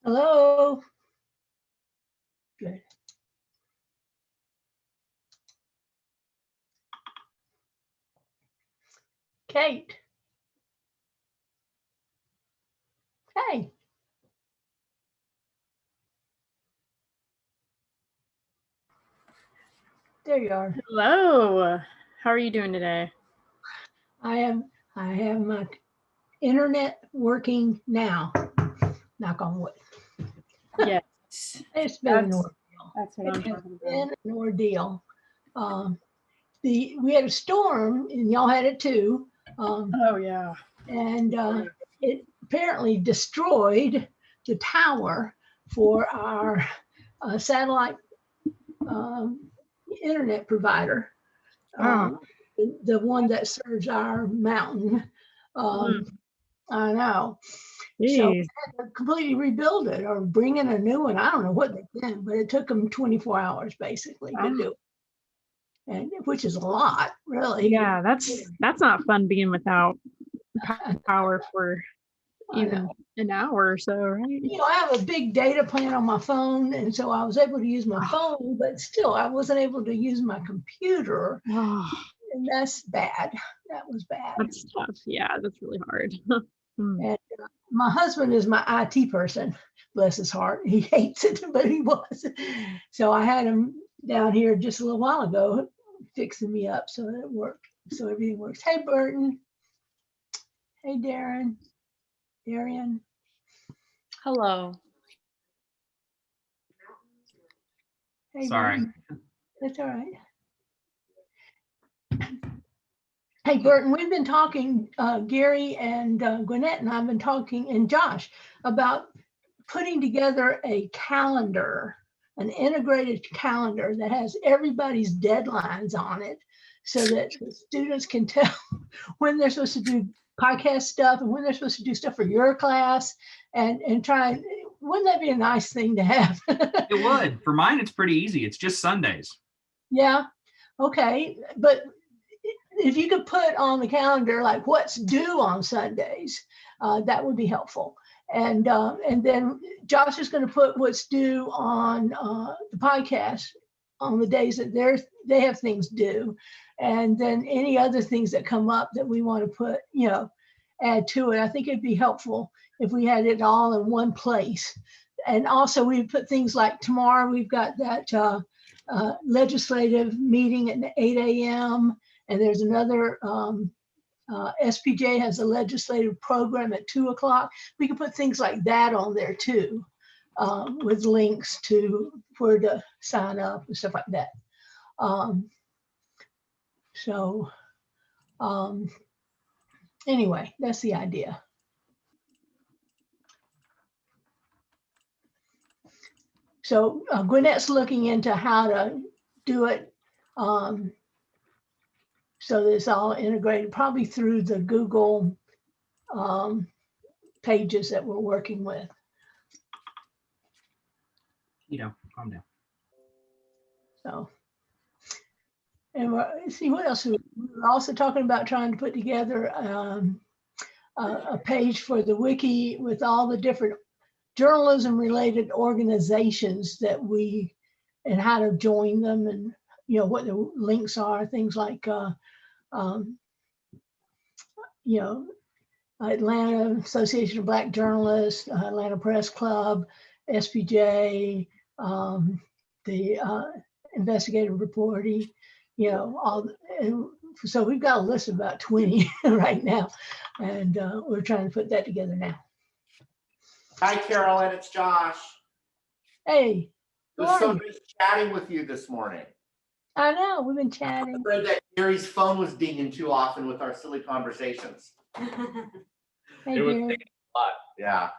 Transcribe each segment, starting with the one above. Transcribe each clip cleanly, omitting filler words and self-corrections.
Hello. Good. Kate. Hey. There you are. Hello. How are you doing today? I have my internet working now. Knock on wood. Yes. It's been an ordeal. That's what I'm talking about. Been an ordeal. We had a storm, and y'all had it too. Oh yeah. And it apparently destroyed the tower for our satellite internet provider. The one that serves our mountain. I know. Jeez. So we had to completely rebuild it or bring in a new one. I don't know what they did, but it took them 24 hours basically to do it. And which is a lot, really. Yeah, that's not fun being without power for even an hour or so, right? You know, I have a big data plan on my phone, and so I was able to use my phone, but still I wasn't able to use my computer. And that's bad. That was bad. That's tough. Yeah, that's really hard. And my husband is my IT person, bless his heart. He hates it, but he was. So I had him down here just a little while ago fixing me up so that it worked. So everything works. Hey, Burton. Hey, Darian. Hello. Hey, Sorry. Burton. That's all right. Hey, Burton, we've been talking, Gary and Gwinnett and I've been talking, and Josh, about putting together a calendar, an integrated calendar that has everybody's deadlines on it so that the students can tell when they're supposed to do podcast stuff and when they're supposed to do stuff for your class and try. Wouldn't that be a nice thing to have? It would. For mine, it's pretty easy. It's just Sundays. Yeah. Okay. But if you could put on the calendar like what's due on Sundays, that would be helpful. And then Josh is going to put what's due on the podcast on the days that they have things due, and then any other things that come up that we want to put, add to it. I think it'd be helpful if we had it all in one place. And also we put things like tomorrow we've got that legislative meeting at 8 a.m. And there's another, SPJ has a legislative program at 2 o'clock. We can put things like that on there too, with links to where to sign up and stuff like that. Anyway, that's the idea. So Gwinnett's looking into how to do it so that it's all integrated, probably through the Google pages that we're working with. Calm down. So, and see what else. We're also talking about trying to put together a page for the wiki with all the different journalism related organizations that and how to join them, and what the links are, things like Atlanta Association of Black Journalists, Atlanta Press Club, SPJ, the investigative reporting, all. So we've got a list of about 20 right now, and we're trying to put that together now. Hi, Carolyn, it's Josh. Hey. It was so nice chatting with you this morning. I know, we've been chatting. I'm afraid that Gary's phone was dinging too often with our silly conversations. Hey, It was Gary. taking a lot. Yeah.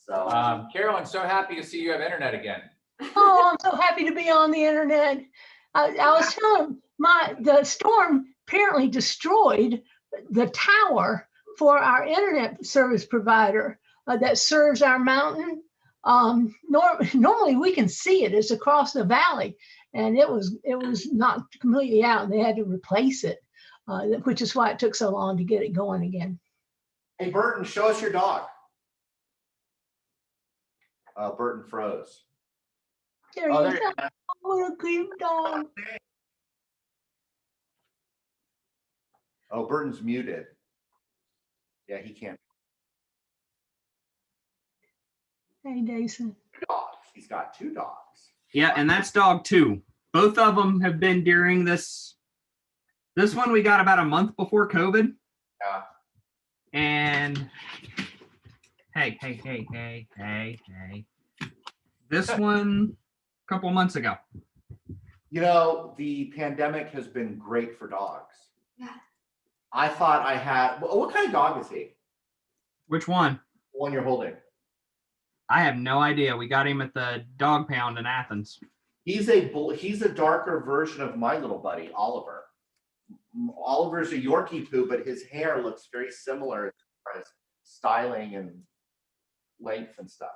So, Carolyn, so happy to see you have internet again. Oh, I'm so happy to be on the internet. I was telling the storm apparently destroyed the tower for our internet service provider that serves our mountain. Normally we can see it. It's across the valley, and it was knocked completely out, and they had to replace it, which is why it took so long to get it going again. hey, Burton, show us your dog. Burton froze. There Oh, he there is. you go. Oh, what a cute dog. Oh, Burton's muted. Yeah, he can't. Hey, Jason. Dogs. He's got 2 dogs. Yeah, and that's dog 2. Both of them have been during this. This one we got about a month before COVID. Yeah. And hey. This one a couple months ago. You know, the pandemic has been great for dogs. Yeah. I thought I had. What kind of dog is he? Which one? The one you're holding. I have no idea. We got him at the dog pound in Athens. He's a darker version of my little buddy, Oliver. Oliver's a Yorkie poo, but his hair looks very similar as far as styling and length and stuff.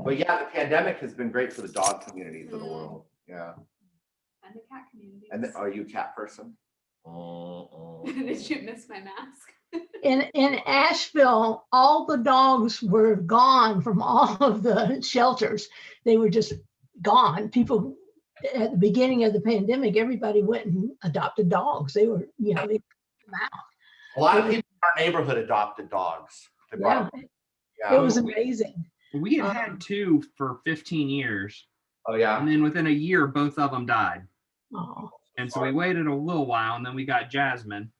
But yeah, the pandemic has been great for the dog community, for the world. Yeah. And the cat community. And are you a cat person? Did you miss my mask? In Asheville, all the dogs were gone from all of the shelters. They were just gone. People at the beginning of the pandemic, everybody went and adopted dogs. They were, they came out. A lot of people in our neighborhood adopted dogs. They brought them. It was amazing. We had had 2 for 15 years. Oh yeah. And then within a year, both of them died. Oh, And so we waited a little while, and then we got Jasmine.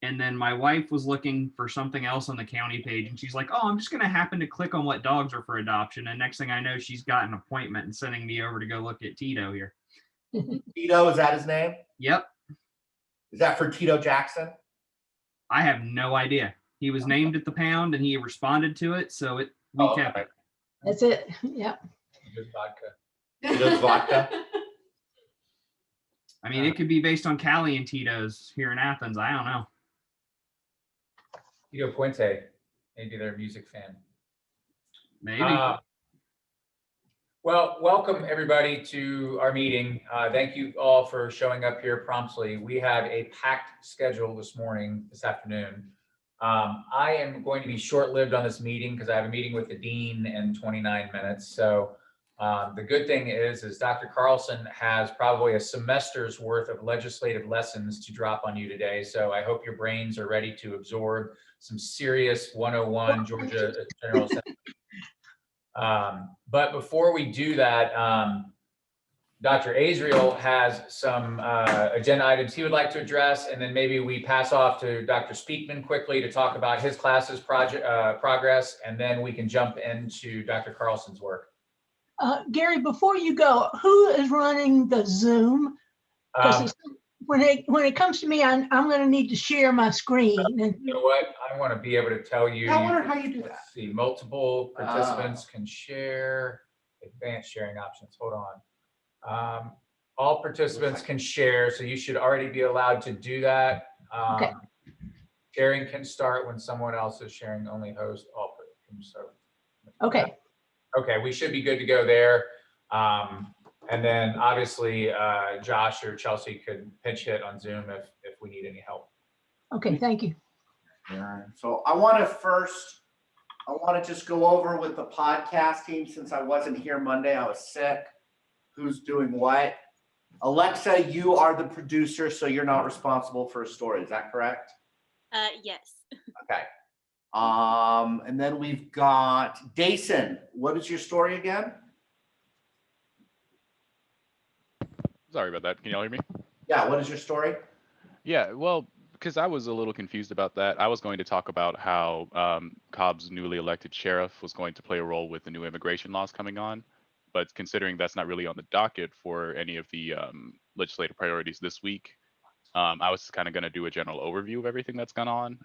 And then my wife was looking for something else on the county page, and she's like, oh, I'm just going to happen to click on what dogs are for adoption. And next thing I know, she's got an appointment and sending me over to go look at Tito here. Tito, is that his name? Yep. Is that for Tito Jackson? I have no idea. He was named at the pound, and he responded to it, so we kept it. that's it. Yeah. Good vodka. Tito's vodka. I mean, it could be based on Callie and Tito's here in Athens. I don't know. Tito Puente, maybe they're a music fan. Maybe. Well, welcome everybody to our meeting. Thank you all for showing up here promptly. We have a packed schedule this afternoon. I am going to be short-lived on this meeting because I have a meeting with the dean in 29 minutes. So the good thing is Dr. Carlson has probably a semester's worth of legislative lessons to drop on you today. So I hope your brains are ready to absorb some serious 101 Georgia General Assembly. But before we do that, Dr. Azriel has some agenda items he would like to address, and then maybe we pass off to Dr. Speakman quickly to talk about his class's progress, and then we can jump into Dr. Carlson's work. Gary, before you go, who is running the Zoom? Because when it comes to me, I'm going to need to share my screen. And You know what? I want to be able to tell you. I wonder how you do that. Let's see, multiple participants can share. Advanced sharing options. Hold on. All participants can share, so you should already be allowed to do that. Okay. Sharing can start when someone else is sharing. Only host. All can start. okay. Okay, we should be good to go there. And then obviously Josh or Chelsea could pinch hit on Zoom if we need any help. Okay. Thank you. Yeah. So I want to just go over with the podcast team since I wasn't here Monday. I was sick. Who's doing what? Alexa, you are the producer, so you're not responsible for a story. Is that correct? Yes. Okay. And then we've got Dason. What is your story again? Sorry about that. Can y'all hear me? Yeah. What is your story? Yeah, well, because I was a little confused about that. I was going to talk about how Cobb's newly elected sheriff was going to play a role with the new immigration laws coming on. But considering that's not really on the docket for any of the legislative priorities this week, I was kind of going to do a general overview of everything that's gone on.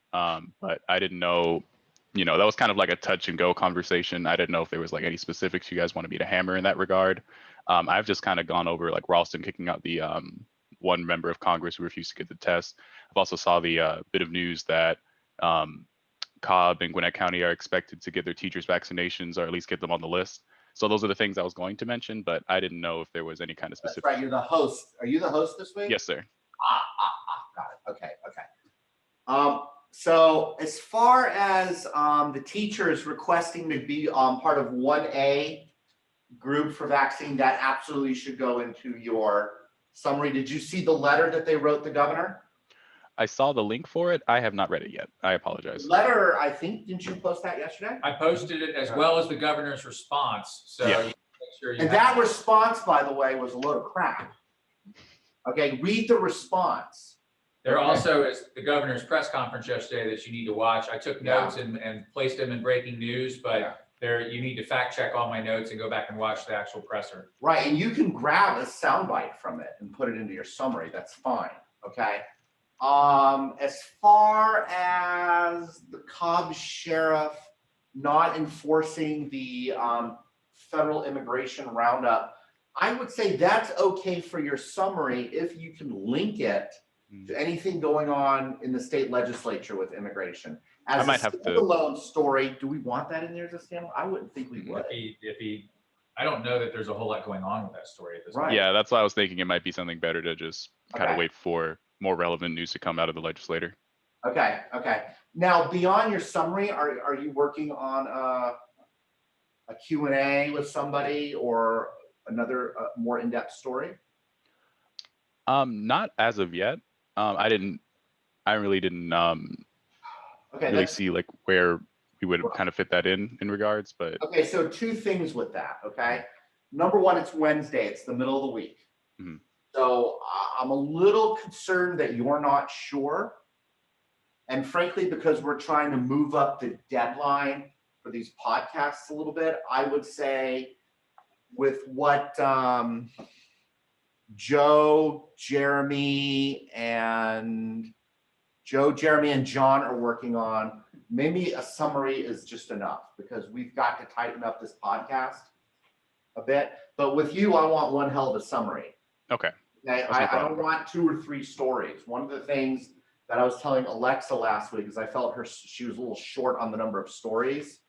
But I didn't know, that was kind of like a touch and go conversation. I didn't know if there was like any specifics you guys wanted me to hammer in that regard. I've just kind of gone over like Ralston kicking out the one member of Congress who refused to get the test. I've also saw the bit of news that Cobb and Gwinnett County are expected to get their teachers vaccinations, or at least get them on the list. So those are the things I was going to mention, but I didn't know if there was any kind of specific. That's right. You're the host. Are you the host this week? Yes, sir. Got it. Okay. So as far as the teachers requesting to be part of 1A group for vaccine, that absolutely should go into your summary. Did you see the letter that they wrote the governor? I saw the link for it. I have not read it yet. I apologize. The letter, I think, didn't you post that yesterday? I posted it as well as the governor's response. So Yeah. you make sure you And that response, by the way, was a load of crap. Okay, read the response. There also is the governor's press conference yesterday that you need to watch. I took notes and placed them in breaking news, but there you need to fact check all my notes and go back and watch the actual presser. Right, and you can grab a soundbite from it and put it into your summary. That's fine. Okay. As far as the Cobb sheriff not enforcing the federal immigration roundup, I would say that's okay for your summary if you can link it to anything going on in the state legislature with immigration. As I might have to. standalone story, do we want that in there as a standalone? I wouldn't think we would. I don't know that there's a whole lot going on with that story at this point. Right. Yeah, that's why I was thinking it might be something better to just kind of Okay. wait for more relevant news to come out of the legislator. Okay, okay. Now, beyond your summary, are you working on a Q&A with somebody or another more in-depth story? Not as of yet. I really didn't Okay, really see like where we would kind of fit that in regards, but okay, so two things with that, okay? Number one, it's Wednesday, it's the middle of the week. Mhm. So I'm a little concerned that you're not sure. And frankly, because we're trying to move up the deadline for these podcasts a little bit, I would say with what Joe, Jeremy, and John are working on, maybe a summary is just enough because we've got to tighten up this podcast a bit. But with you, I want one hell of a summary. okay. Okay, That's no I don't problem. want 2 or 3 stories. One of the things that I was telling Alexa last week is I felt she was a little short on the number of stories.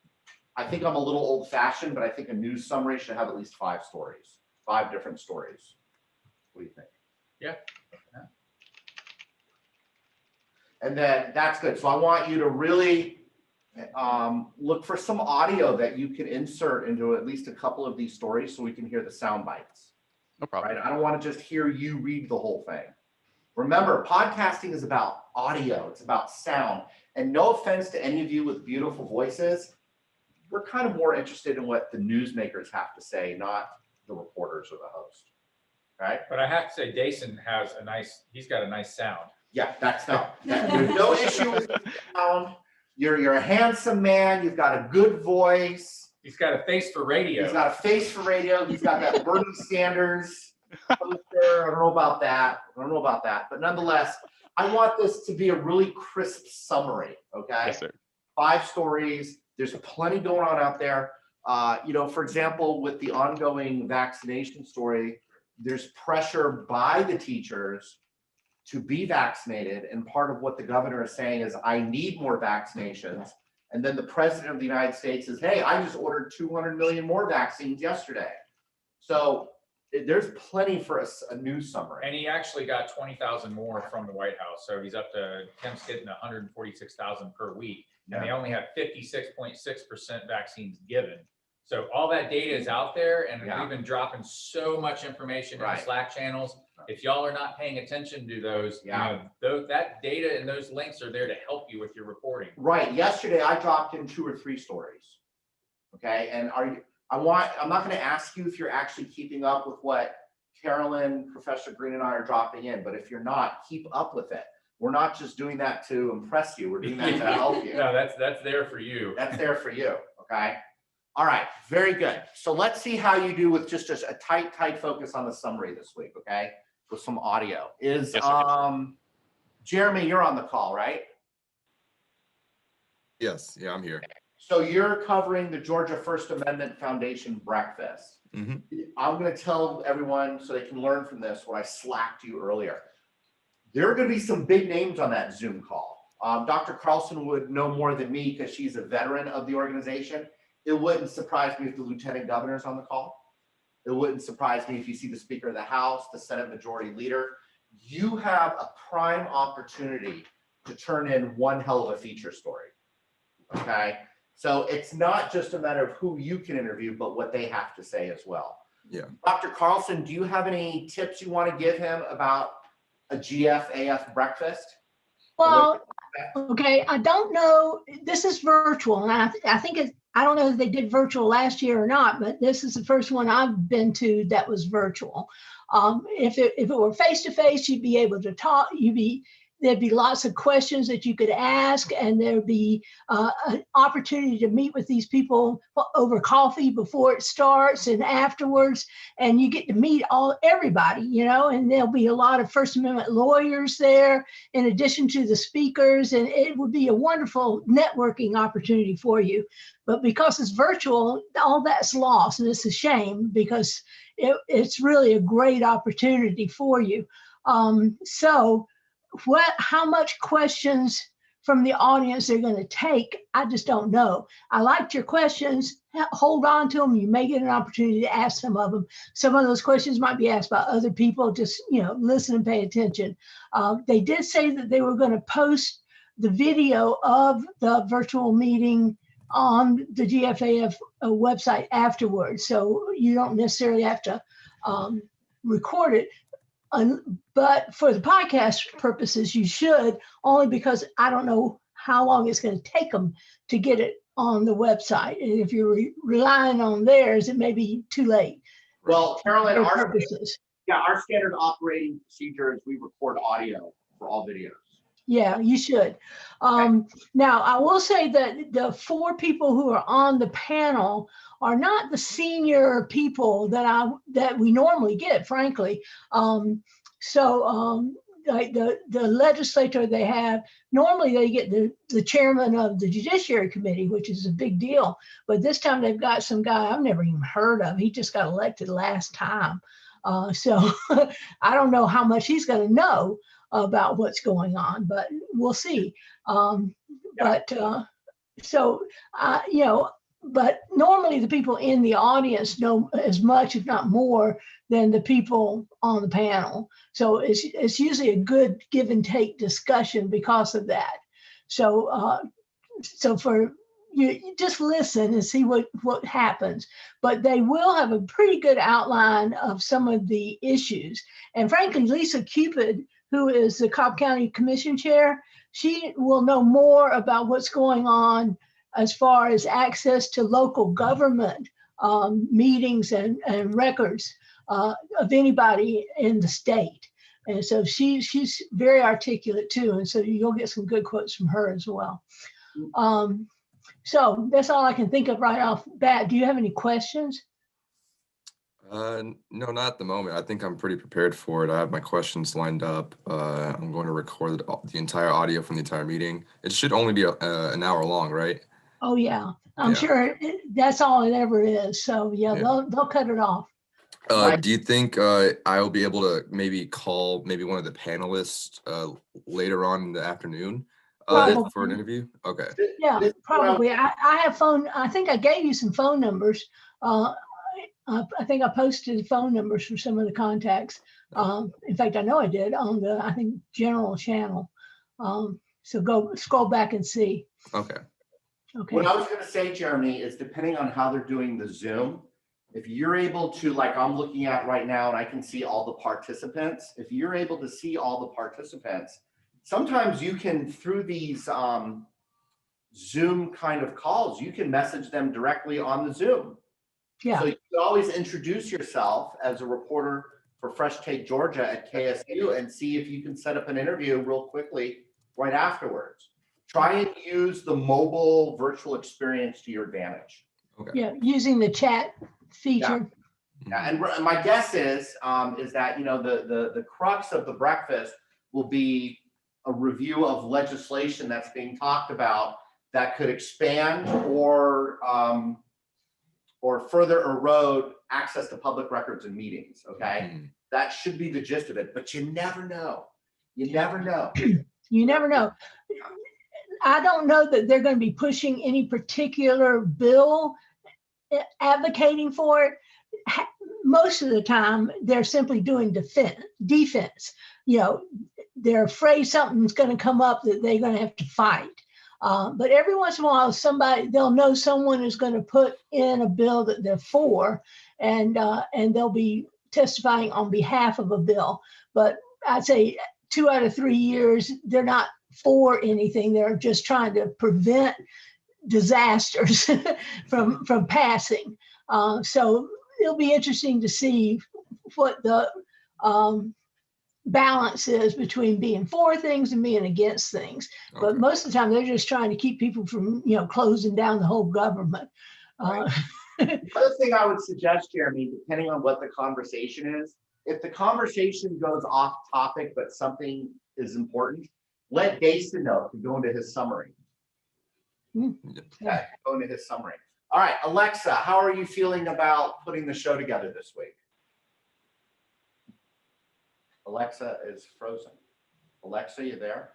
I think I'm a little old fashioned, but I think a news summary should have at least 5 stories, 5 different stories. What do you think? Yeah. And then that's good. So I want you to really look for some audio that you can insert into at least a couple of these stories so we can hear the sound bites. No problem. Right? I don't want to just hear you read the whole thing. Remember, podcasting is about audio. It's about sound. And no offense to any of you with beautiful voices, we're kind of more interested in what the newsmakers have to say, not the reporters or the host. Right? But I have to say, Dason he's got a nice sound. Yeah, there's no issue with the sound. You're a handsome man. You've got a good voice. He's got a face for radio. He's got a face for radio. He's got that Bernie Sanders poster. I don't know about that. But nonetheless, I want this to be a really crisp summary. Okay. Yes, sir. 5 stories. There's plenty going on out there. For example, with the ongoing vaccination story, there's pressure by the teachers to be vaccinated. And part of what the governor is saying is, I need more vaccinations. And then the president of the United States says, hey, I just ordered 200 million more vaccines yesterday. So there's plenty for a news summary. And he actually got 20,000 more from the White House. So he's up to, Kemp's getting 146,000 per week. And they only have 56.6% vaccines given. So all that data is out there, and we've been dropping so much information in the Slack channels. If y'all are not paying attention to those, that data and those links are there to help you with your reporting. Right. Yesterday, I dropped in 2 or 3 stories. Okay. And I'm not going to ask you if you're actually keeping up with what Carolyn, Professor Green, and I are dropping in, but if you're not, keep up with it. We're not just doing that to impress you. We're doing that to help you. No, that's there for you. That's there for you. Okay. All right. Very good. So let's see how you do with just a tight focus on the summary this week. Okay. With some audio. Yes, sir. Jeremy, you're on the call, right? Yes. Yeah, I'm here. So you're covering the Georgia First Amendment Foundation breakfast. Mm-hmm. I'm going to tell everyone so they can learn from this what I slacked you earlier. There are going to be some big names on that Zoom call. Dr. Carlson would know more than me because she's a veteran of the organization. It wouldn't surprise me if the lieutenant governor's on the call. It wouldn't surprise me if you see the Speaker of the House, the Senate Majority Leader. You have a prime opportunity to turn in one hell of a feature story. Okay, so it's not just a matter of who you can interview, but what they have to say as well. Yeah. Dr. Carlson, do you have any tips you want to give him about a GFAF breakfast? Well, okay, I don't know. This is virtual, and I think I don't know if they did virtual last year or not, but this is the first one I've been to that was virtual. If it were face to face, you'd be able to talk. There'd be lots of questions that you could ask, and there'd be an opportunity to meet with these people over coffee before it starts and afterwards, and you get to meet everybody, you know, and there'll be a lot of First Amendment lawyers there in addition to the speakers, and it would be a wonderful networking opportunity for you. But because it's virtual, all that's lost, and it's a shame because it's really a great opportunity for you. So how much questions from the audience they're going to take, I just don't know. I liked your questions. Hold on to them. You may get an opportunity to ask some of them. Some of those questions might be asked by other people. Just, you know, listen and pay attention. They did say that they were going to post the video of the virtual meeting on the GFAF website afterwards. So you don't necessarily have to record it. But for the podcast purposes, you should, only because I don't know how long it's going to take them to get it on the website. And if you're relying on theirs, it may be too late. Well, Carolyn, For our purposes. standard operating procedure is we record audio for all videos. Yeah, you should. Now, I will say that the 4 people who are on the panel are not the senior people that we normally get, frankly. Like the legislature they have, normally they get the chairman of the Judiciary Committee, which is a big deal. But this time they've got some guy I've never even heard of. He just got elected last time. So I don't know how much he's going to know about what's going on, but we'll see. But normally the people in the audience know as much, if not more, than the people on the panel. So it's usually a good give and take discussion because of that. So for you just listen and see what happens. But they will have a pretty good outline of some of the issues. And frankly, Lisa Cupid, who is the Cobb County Commission Chair, she will know more about what's going on as far as access to local government meetings and records of anybody in the state. And so she's very articulate too. And so you'll get some good quotes from her as well. So that's all I can think of right off the bat. Do you have any questions? No, not at the moment. I think I'm pretty prepared for it. I have my questions lined up. I'm going to record the entire audio from the entire meeting. It should only be an hour long, right? Oh yeah, I'm sure that's all it ever is. So yeah. They'll cut it off. Do you think I'll be able to maybe call one of the panelists later on in the afternoon for an interview? Okay. Yeah, probably. I have phone. I think I gave you some phone numbers. I think I posted phone numbers for some of the contacts. In fact, I know I did on the, I think, general channel. So go scroll back and see. Okay. Okay. What I was going to say, Jeremy, is depending on how they're doing the Zoom, if you're able to, like I'm looking at right now and I can see all the participants, if you're able to see all the participants, sometimes you can, through these Zoom kind of calls, you can message them directly on the Zoom. Yeah. So you can always introduce yourself as a reporter for Fresh Take Georgia at KSU and see if you can set up an interview real quickly right afterwards. Try and use the mobile virtual experience to your advantage. Okay. Yeah, using the chat feature. Yeah, and my guess is that, you know, the crux of the breakfast will be a review of legislation that's being talked about that could expand or further erode access to public records and meetings. Okay, that should be the gist of it. But you never know. You never know. You never know. I don't know that they're going to be pushing any particular bill advocating for it. Most of the time, they're simply doing defense. You know, they're afraid something's going to come up that they're going to have to fight. But every once in a while, they'll know someone is going to put in a bill that they're for, and they'll be testifying on behalf of a bill. But I'd say 2 out of 3 years, they're not for anything. They're just trying to prevent disasters from passing. So it'll be interesting to see what the balance is between being for things and being against things. But Okay. most of the time, they're just trying to keep people from, closing down the whole government. The other thing I would suggest, Jeremy, depending on what the conversation is, if the conversation goes off topic, but something is important, let Jason know to go into his summary. Okay, go into his summary. All right, Alexa, how are you feeling about putting the show together this week? Alexa is frozen. Alexa, you there?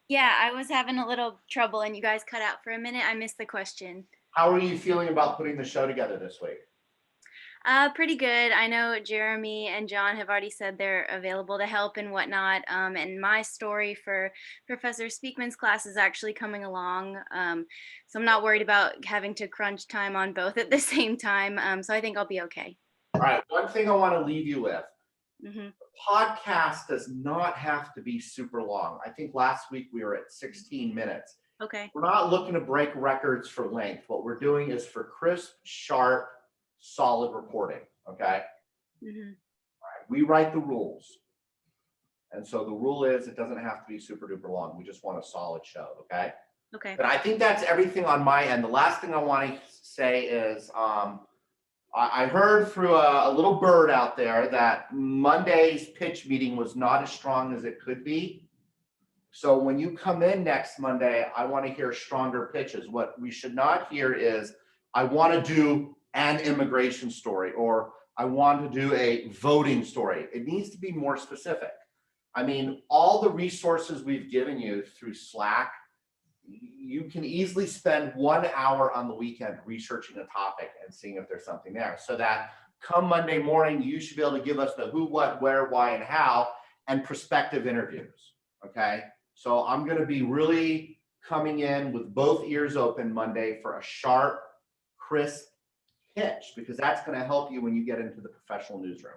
Yeah, I was having a little trouble and you guys cut out for a minute. I missed the question. How are you feeling about putting the show together this week? Pretty good. I know Jeremy and John have already said they're available to help and whatnot. And my story for Professor Speakman's class is actually coming along. So I'm not worried about having to crunch time on both at the same time. So I think I'll be okay. All right, one thing I want to leave you with. Mm-hmm. The podcast does not have to be super long. I think last week we were at 16 minutes. Okay. We're not looking to break records for length. What we're doing is for crisp, sharp, solid reporting, okay? Mm-hmm. All right, we write the rules. And so the rule is it doesn't have to be super duper long. We just want a solid show, okay? Okay. But I think that's everything on my end. The last thing I want to say is I heard through a little bird out there that Monday's pitch meeting was not as strong as it could be. So when you come in next Monday, I want to hear stronger pitches. What we should not hear is, I want to do an immigration story, or I want to do a voting story. It needs to be more specific. I mean, all the resources we've given you through Slack, you can easily spend 1 hour on the weekend researching a topic and seeing if there's something there, so that come Monday morning, you should be able to give us the who, what, where, why, and how, and prospective interviews, okay? So I'm going to be really coming in with both ears open Monday for a sharp, crisp pitch, because that's going to help you when you get into the professional newsroom,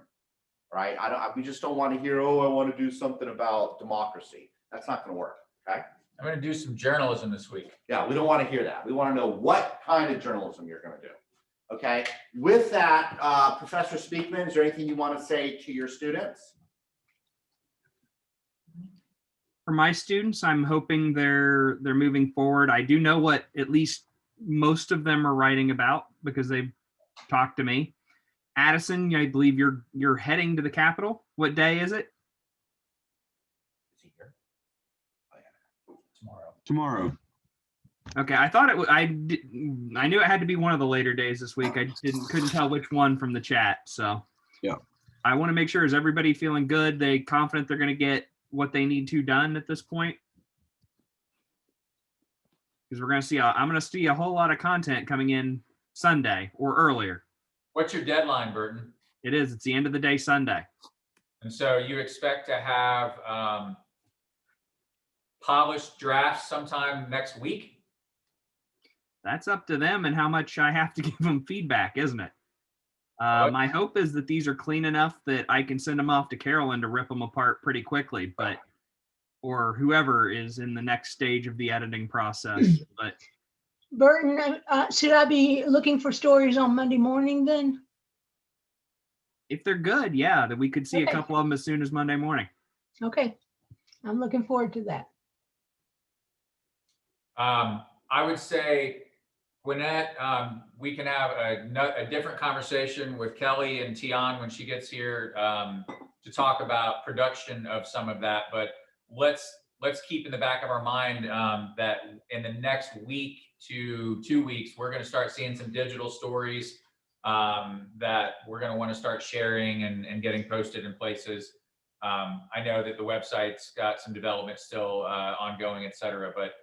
right? We just don't want to hear, oh, I want to do something about democracy. That's not going to work, okay? I'm going to do some journalism this week. Yeah, we don't want to hear that. We want to know what kind of journalism you're going to do, okay? With that, Professor Speakman, is there anything you want to say to your students? For my students, I'm hoping they're moving forward. I do know what at least most of them are writing about because they've talked to me. Addison, I believe you're heading to the Capitol. What day is it? Is he here? Oh, yeah. Tomorrow. Okay, I thought I knew it had to be one of the later days this week. I just couldn't tell which one from the chat. So Yeah. I want to make sure, is everybody feeling good? They confident they're going to get what they need to done at this point? Because we're going to see, I'm going to see a whole lot of content coming in Sunday or earlier. What's your deadline, Burton? It's the end of the day Sunday. And so you expect to have published drafts sometime next week? That's up to them and how much I have to give them feedback, isn't it? My hope is that these are clean enough that I can send them off to Carolyn to rip them apart pretty quickly, or whoever is in the next stage of the editing process. But Burton, should I be looking for stories on Monday morning then? if they're good, yeah, that we could see a Okay. couple of them as soon as Monday morning. Okay, I'm looking forward to that. I would say, Gwinnett, we can have a different conversation with Kelly and Tian when she gets here to talk about production of some of that. But let's keep in the back of our mind that in the next week to 2 weeks, we're going to start seeing some digital stories that we're going to want to start sharing and getting posted in places. I know that the website's got some development still ongoing, et cetera, but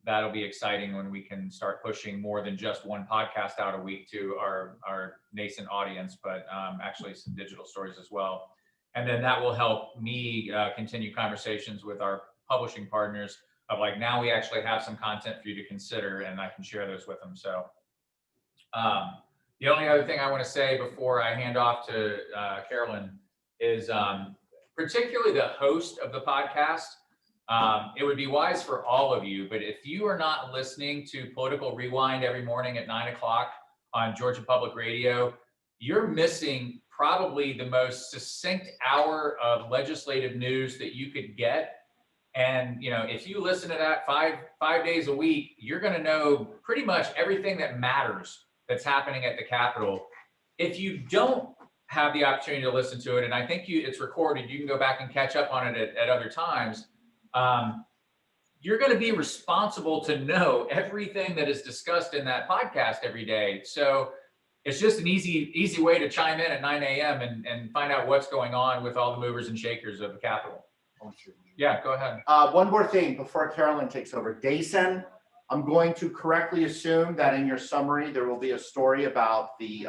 that'll be exciting when we can start pushing more than just one podcast out a week to our nascent audience, but actually some digital stories as well. And then that will help me continue conversations with our publishing partners of like, now we actually have some content for you to consider, and I can share those with them. So the only other thing I want to say before I hand off to Carolyn is particularly the host of the podcast. It would be wise for all of you, but if you are not listening to Political Rewind every morning at 9 o'clock on Georgia Public Radio, you're missing probably the most succinct hour of legislative news that you could get. And, you know, if you listen to that five days a week, you're going to know pretty much everything that matters that's happening at the Capitol. If you don't have the opportunity to listen to it, and I think it's recorded, you can go back and catch up on it at other times. You're going to be responsible to know everything that is discussed in that podcast every day. So it's just an easy way to chime in at 9 a.m. and find out what's going on with all the movers and shakers of the Capitol. Yeah, go ahead. One more thing before Carolyn takes over. Dason, I'm going to correctly assume that in your summary, there will be a story about the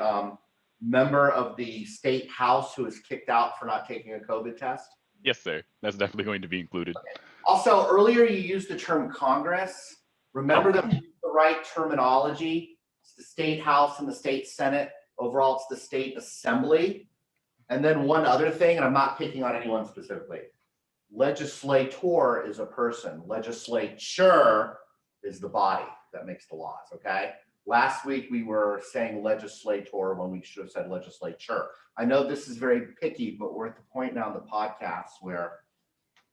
member of the state house who was kicked out for not taking a COVID test. Yes, sir. That's definitely going to be included. Okay. Also, earlier you used the term Congress. Remember that we use the right terminology. It's the state house and the state senate. Overall, it's the state assembly. And then one other thing, and I'm not picking on anyone specifically. Legislator is a person. Legislature is the body that makes the laws, okay? Last week we were saying legislator when we should have said legislature. I know this is very picky, but we're at the point now in the podcast where,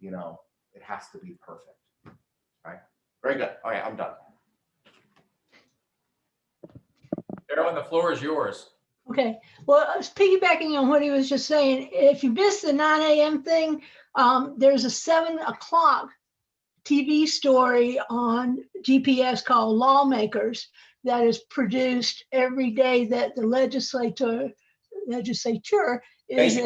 you know, it has to be perfect. All right, very good. All right, I'm done. Carolyn, the floor is yours. Okay, well, I was piggybacking on what he was just saying. If you missed the 9 a.m. thing, there's a 7 o'clock TV story on GPS called Lawmakers that is produced every day that the legislature is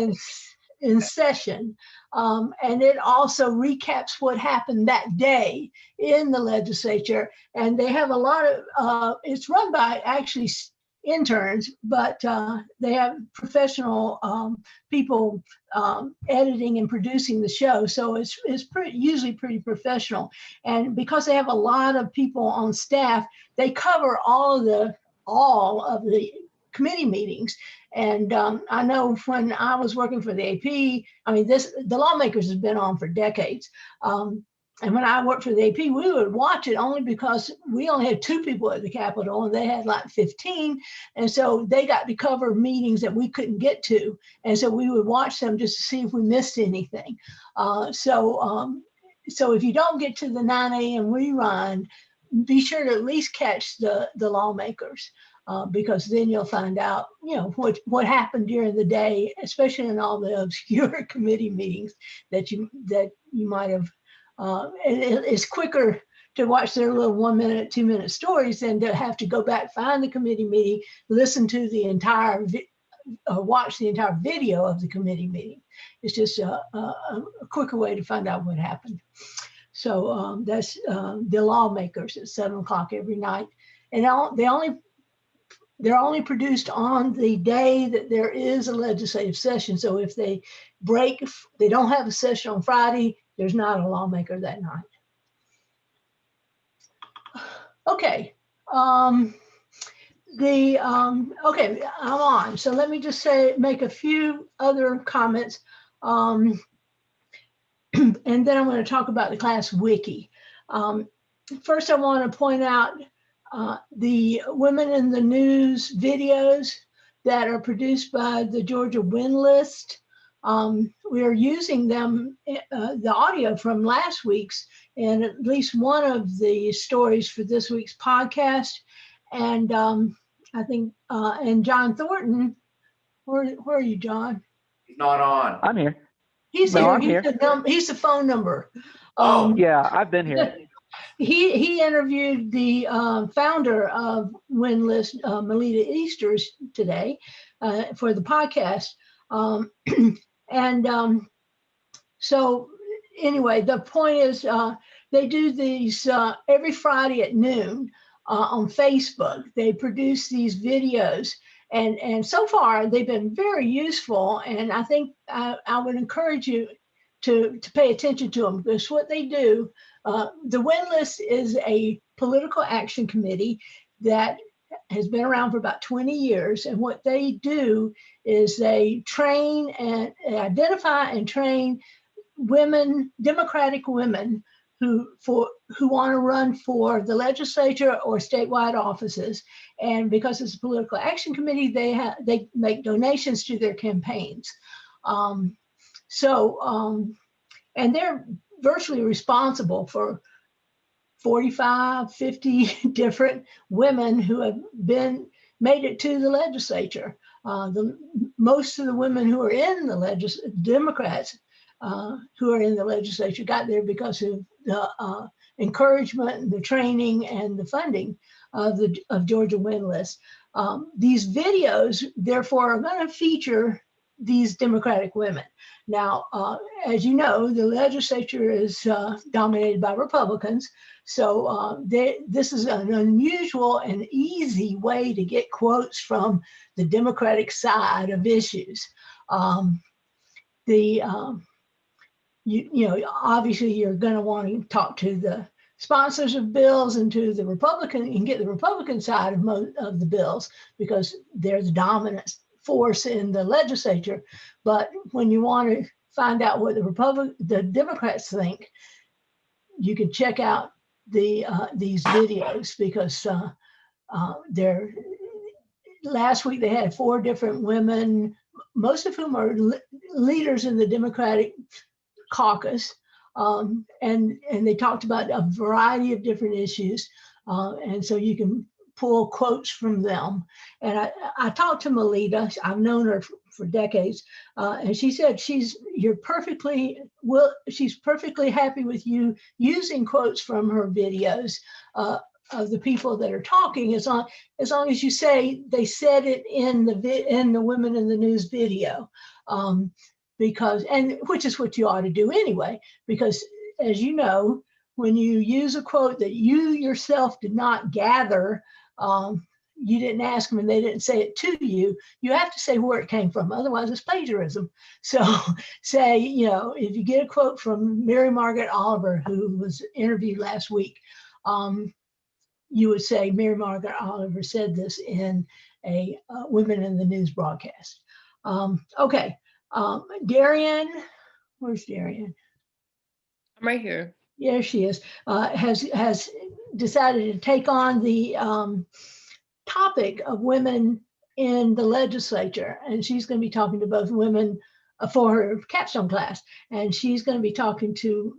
in session. And it also recaps what happened that day in the legislature. And they have a lot of, it's run by actually interns, but they have professional people editing and producing the show. So it's usually pretty professional. And because they have a lot of people on staff, they cover all of the committee meetings. And I know when I was working for the AP, I mean, the Lawmakers has been on for decades. And when I worked for the AP, we would watch it only because we only had 2 people at the Capitol and they had like 15. And so they got to cover meetings that we couldn't get to. And so we would watch them just to see if we missed anything. So if you don't get to the 9 a.m. rerun, be sure to at least catch the Lawmakers. Because then you'll find out, you know, what happened during the day, especially in all the obscure committee meetings that you might have. It's quicker to watch their little 1 minute, 2 minute stories than to have to go back, find the committee meeting, listen to the entire, watch the entire video of the committee meeting. It's just a quicker way to find out what happened. So that's the Lawmakers at 7 o'clock every night, and they're only produced on the day that there is a legislative session. So if they don't have a session on Friday, there's not a lawmaker that night. Okay. Okay, I'm on. So let me just make a few other comments. And then I'm going to talk about the class wiki. First, I want to point out the Women in the News videos that are produced by the Georgia Win List. We are using them, the audio from last week's, and at least one of the stories for this week's podcast. And I think, and John Thornton, where are you, John? He's not on. I'm here. He's No, here. I'm here. He's the phone number. Yeah, I've been here. He interviewed the founder of Win List, Melita Easters, today for the podcast. So anyway, the point is they do these every Friday at noon on Facebook. They produce these videos, And so far they've been very useful. And I think I would encourage you to pay attention to them, because what they do, the WIN list is a political action committee that has been around for about 20 years. And what they do is they train and identify and train women, Democratic women who want to run for the legislature or statewide offices. And because it's a political action committee, they make donations to their campaigns. And they're virtually responsible for 45, 50 different women who have made it to the legislature. Most of the women who are in the Democrats who are in the legislature got there because of the encouragement, the training, and the funding of Georgia WIN list. These videos, therefore, are going to feature these Democratic women. Now, as you know, the legislature is dominated by Republicans. So this is an unusual and easy way to get quotes from the Democratic side of issues. Obviously you're going to want to talk to the sponsors of bills and to the Republican, and get the Republican side of the bills, because they're the dominant force in the legislature. But when you want to find out what the Democrats think, you can check out these videos, because last week they had 4 different women, most of whom are leaders in the Democratic caucus, and they talked about a variety of different issues, and so you can pull quotes from them. And I talked to Melita. I've known her for decades, and she said she's perfectly happy with you using quotes from her videos of the people that are talking, as long as you say they said it in the Women in the News video, which is what you ought to do anyway, because as you know, when you use a quote that you yourself did not gather, you didn't ask them and they didn't say it to you, you have to say where it came from. Otherwise it's plagiarism. So say, if you get a quote from Mary Margaret Oliver, who was interviewed last week, you would say Mary Margaret Oliver said this in a Women in the News broadcast. Okay, Darian, where's Darian? I'm right here. Yeah, she is. Has decided to take on the topic of women in the legislature, and she's going to be talking to both women for her capstone class, and she's going to be talking to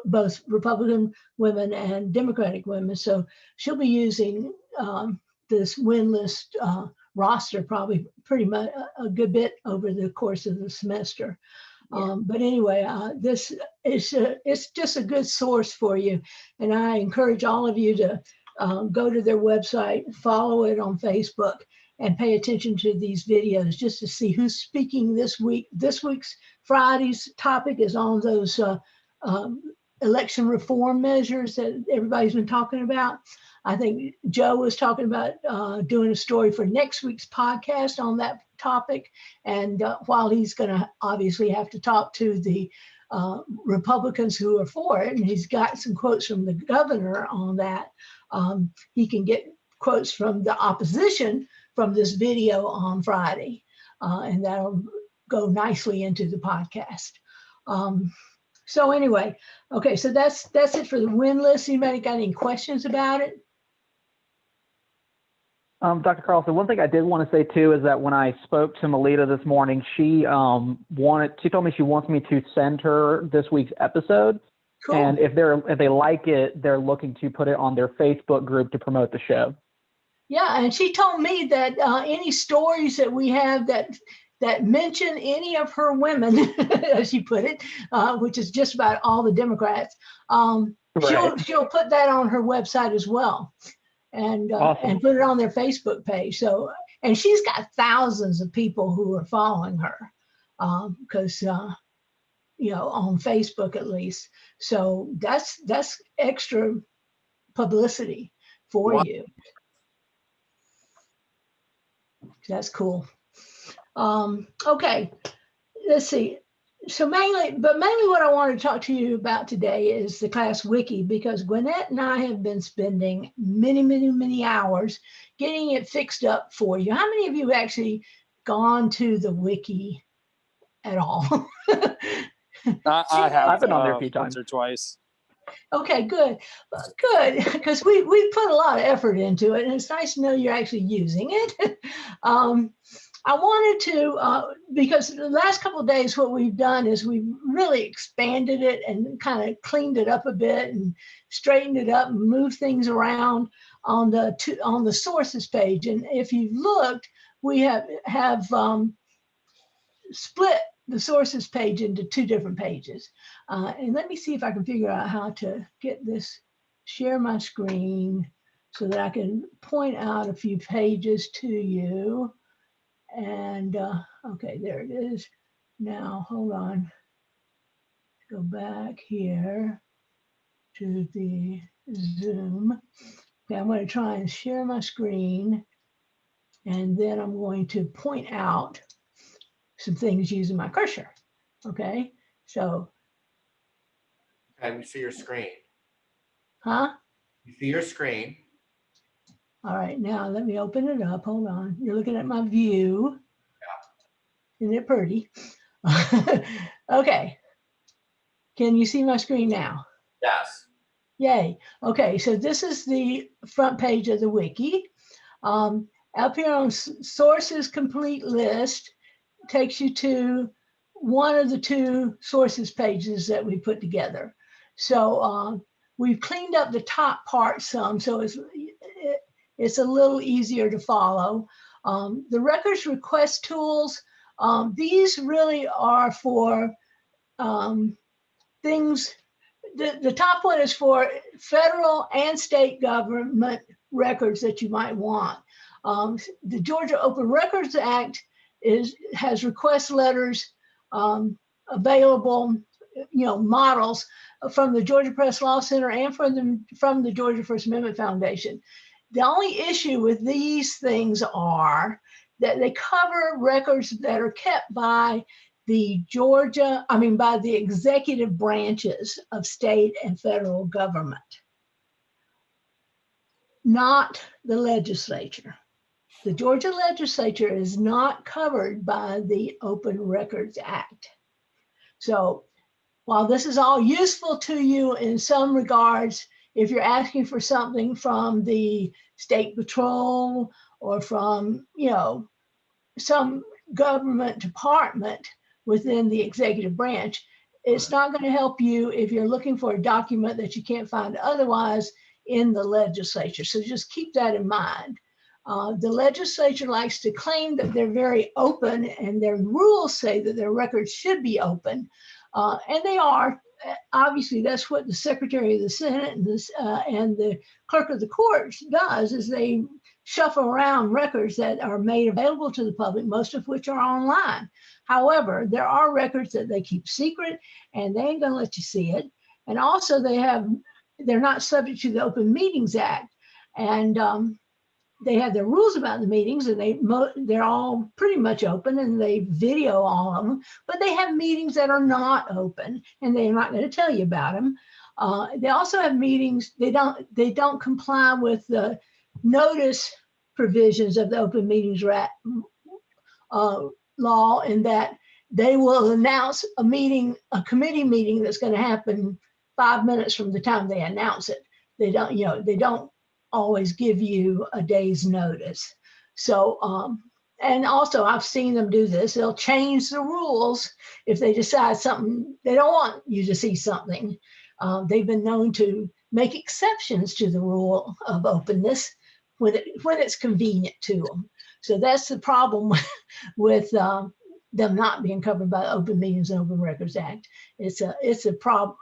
both Republican women and Democratic women. So she'll be using this WIN list roster probably pretty much a good bit over the course of the semester. But anyway, this is it's just a good source for you. And I encourage all of you to go to their website, follow it on Facebook, and pay attention to these videos just to see who's speaking this week. This week's Friday's topic is on those election reform measures that everybody's been talking about. I think Joe was talking about doing a story for next week's podcast on that topic. And while he's going to obviously have to talk to the Republicans who are for it, and he's got some quotes from the governor on that, he can get quotes from the opposition from this video on Friday. And that'll go nicely into the podcast. So anyway, okay, so that's it for the WIN list. Anybody got any questions about it? Dr. Carlson, one thing I did want to say too is that when I spoke to Melita this morning, she told me she wants me to send her this week's episode. Cool. And if they like it, they're looking to put it on their Facebook group to promote the show. Yeah, and she told me that any stories that we have that mention any of her women, as she put it, which is just about all the Democrats, right. she'll put that on her website as well, and awesome. And put it on their Facebook page. So, and she's got thousands of people who are following her, because on Facebook at least. So that's extra publicity for you. That's cool. Okay, let's see. So mainly what I want to talk to you about today is the class wiki, because Gwinnett and I have been spending many hours getting it fixed up for you. How many of you have actually gone to the wiki at all? I have. I've been on there a few once times. or twice. Okay, good, because we put a lot of effort into it, and it's nice to know you're actually using it. I wanted to, because the last couple of days, what we've done is we've really expanded it and kind of cleaned it up a bit and straightened it up and moved things around on the sources page. And if you've looked, we have split the sources page into 2 different pages. And let me see if I can figure out how to get this, share my screen so that I can point out a few pages to you. And okay, there it is. Now, hold on. Go back here to the Zoom. Okay, I'm going to try and share my screen. And then I'm going to point out some things using my cursor. Okay, so. Can you see your screen? Huh? You see your screen. All right, now let me open it up. Hold on. You're looking at my view. Yeah. Isn't it pretty? Okay. Can you see my screen now? Yes. Yay. Okay, so this is the front page of the wiki. Up here on sources complete list takes you to one of the 2 sources pages that we put together. So we've cleaned up the top part some, so it's a little easier to follow. The records request tools, these really are for things. The top one is for federal and state government records that you might want. The Georgia Open Records Act has request letters available, models from the Georgia Press Law Center and from the Georgia First Amendment Foundation. The only issue with these things are that they cover records that are kept by the by the executive branches of state and federal government, not the legislature. The Georgia Legislature is not covered by the Open Records Act. So while this is all useful to you in some regards, if you're asking for something from the State Patrol or from, some government department within the executive branch, it's not going to help you if you're looking for a document that you can't find otherwise in the legislature. So just keep that in mind. The legislature likes to claim that they're very open, and their rules say that their records should be open, and they are. Obviously, that's what the Secretary of the Senate and the Clerk of the Courts does, is they shuffle around records that are made available to the public, most of which are online. However, there are records that they keep secret, and they ain't going to let you see it. And also, they're not subject to the Open Meetings Act, and they have their rules about the meetings, and they're all pretty much open, and they video all of them, but they have meetings that are not open, and they're not going to tell you about them. They also have meetings, they don't comply with the notice provisions of the Open Meetings law, in that they will announce a committee meeting that's going to happen 5 minutes from the time they announce it. They don't always give you a day's notice. So, and also I've seen them do this. They'll change the rules if they decide something, they don't want you to see something. They've been known to make exceptions to the rule of openness when it's convenient to them. So that's the problem with them not being covered by the Open Meetings and Open Records Act. It's a problem.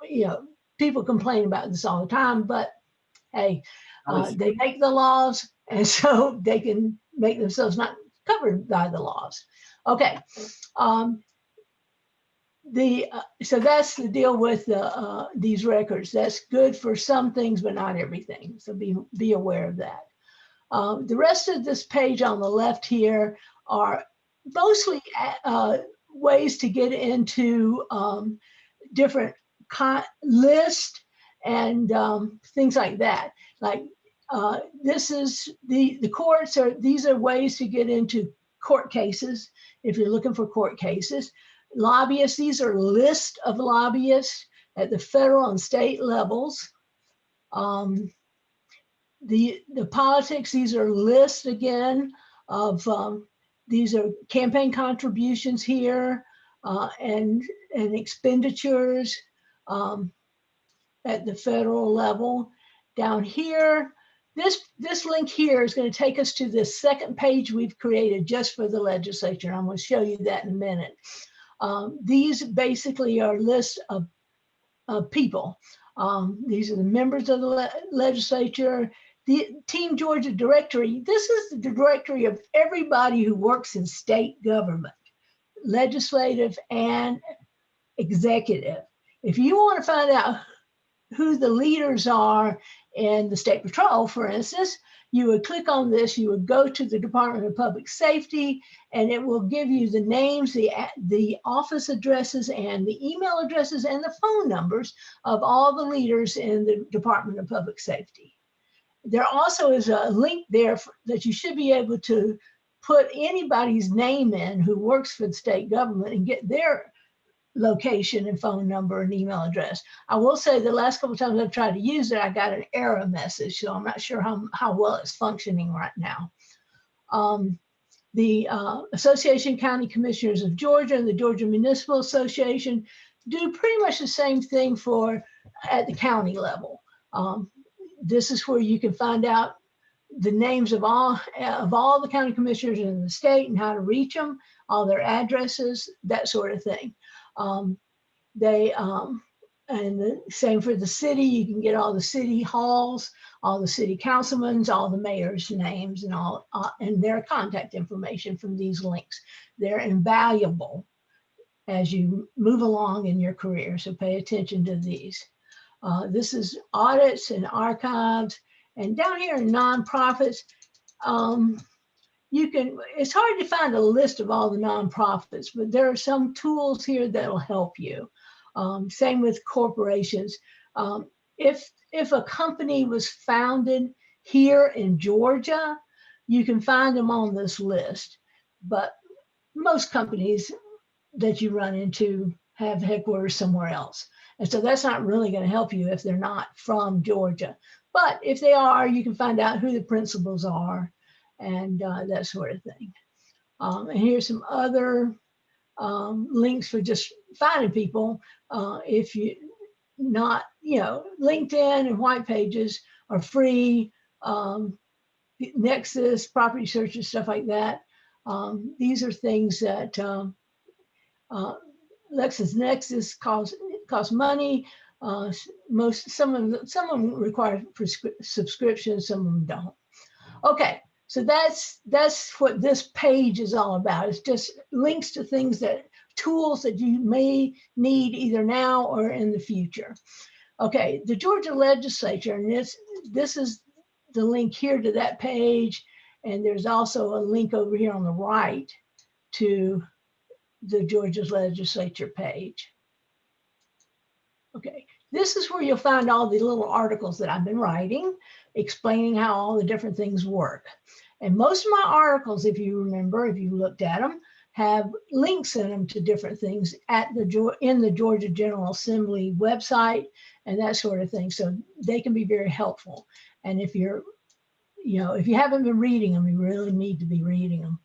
People complain about this all the time, but hey, they make the laws, and so they can make themselves not covered by the laws. Okay, so that's the deal with these records. That's good for some things, but not everything. So be aware of that. The rest of this page on the left here are mostly ways to get into different lists and things like that. Like this is the courts these are ways to get into court cases if you're looking for court cases. Lobbyists, these are lists of lobbyists at the federal and state levels. The politics, these are lists again of these are campaign contributions here and expenditures at the federal level. Down here, this link here is going to take us to this second page we've created just for the legislature. I'm going to show you that in a minute. These basically are lists of people. These are the members of the legislature. The Team Georgia directory, this is the directory of everybody who works in state government, legislative and executive. If you want to find out who the leaders are in the State Patrol, for instance, you would click on this, you would go to the Department of Public Safety, and it will give you the names, the office addresses, and the email addresses, and the phone numbers of all the leaders in the Department of Public Safety. There also is a link there that you should be able to put anybody's name in who works for the state government and get their location and phone number and email address. I will say the last couple of times I've tried to use it, I got an error message, so I'm not sure how well it's functioning right now. The Association County Commissioners of Georgia and the Georgia Municipal Association do pretty much the same thing at the county level. This is where you can find out the names of all the county commissioners in the state and how to reach them, all their addresses, that sort of thing. And the same for the city. You can get all the city halls, all the city councilmen's, all the mayor's names, and all and their contact information from these links. They're invaluable as you move along in your career. So pay attention to these. This is audits and archives, and down here in nonprofits, it's hard to find a list of all the nonprofits, but there are some tools here that'll help you. Same with corporations. If a company was founded here in Georgia, you can find them on this list, but most companies that you run into have headquarters somewhere else. And so that's not really going to help you if they're not from Georgia. But if they are, you can find out who the principals are and that sort of thing. And here's some other links for just finding people. If you not, LinkedIn and white pages are free. Nexus, property searches, stuff like that. These are things that LexisNexis costs money. Some of them require subscriptions, some of them don't. Okay, so that's what this page is all about. It's just links to tools that you may need either now or in the future. Okay, the Georgia Legislature, and this is the link here to that page, and there's also a link over here on the right to the Georgia Legislature page. Okay, this is where you'll find all the little articles that I've been writing, explaining how all the different things work. And most of my articles, if you remember, if you looked at them, have links in them to different things in the Georgia General Assembly website and that sort of thing. So they can be very helpful. And if you haven't been reading them, you really need to be reading them.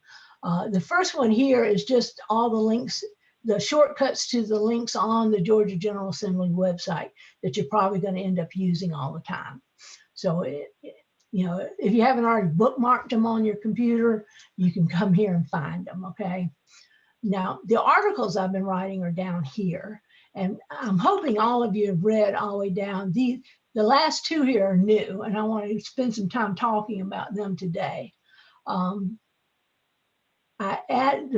The first one here is just all the links, the shortcuts to the links on the Georgia General Assembly website that you're probably going to end up using all the time. So, if you haven't already bookmarked them on your computer, you can come here and find them, okay? Now, the articles I've been writing are down here, and I'm hoping all of you have read all the way down. The last two here are new, and I want to spend some time talking about them today. The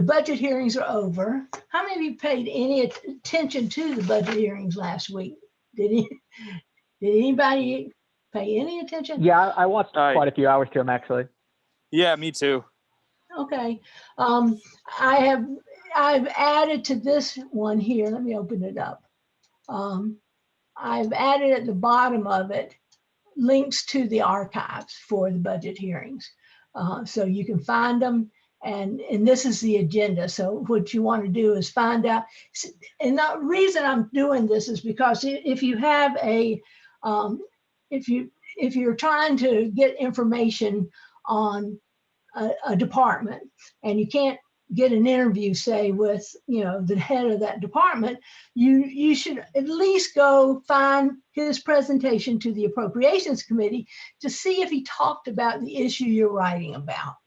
budget hearings are over. How many of you paid any attention to the budget hearings last week? Did anybody pay any attention? Yeah, I watched quite a few hours to them, actually. Yeah, me too. Okay. I've added to this one here. Let me open it up. I've added at the bottom of it links to the archives for the budget hearings. So you can find them, and this is the agenda. So what you want to do is find out, and the reason I'm doing this is because if you have a, if you're trying to get information on a department and you can't get an interview, say, with, you know, the head of that department, you should at least go find his presentation to the Appropriations Committee to see if he talked about the issue you're writing about.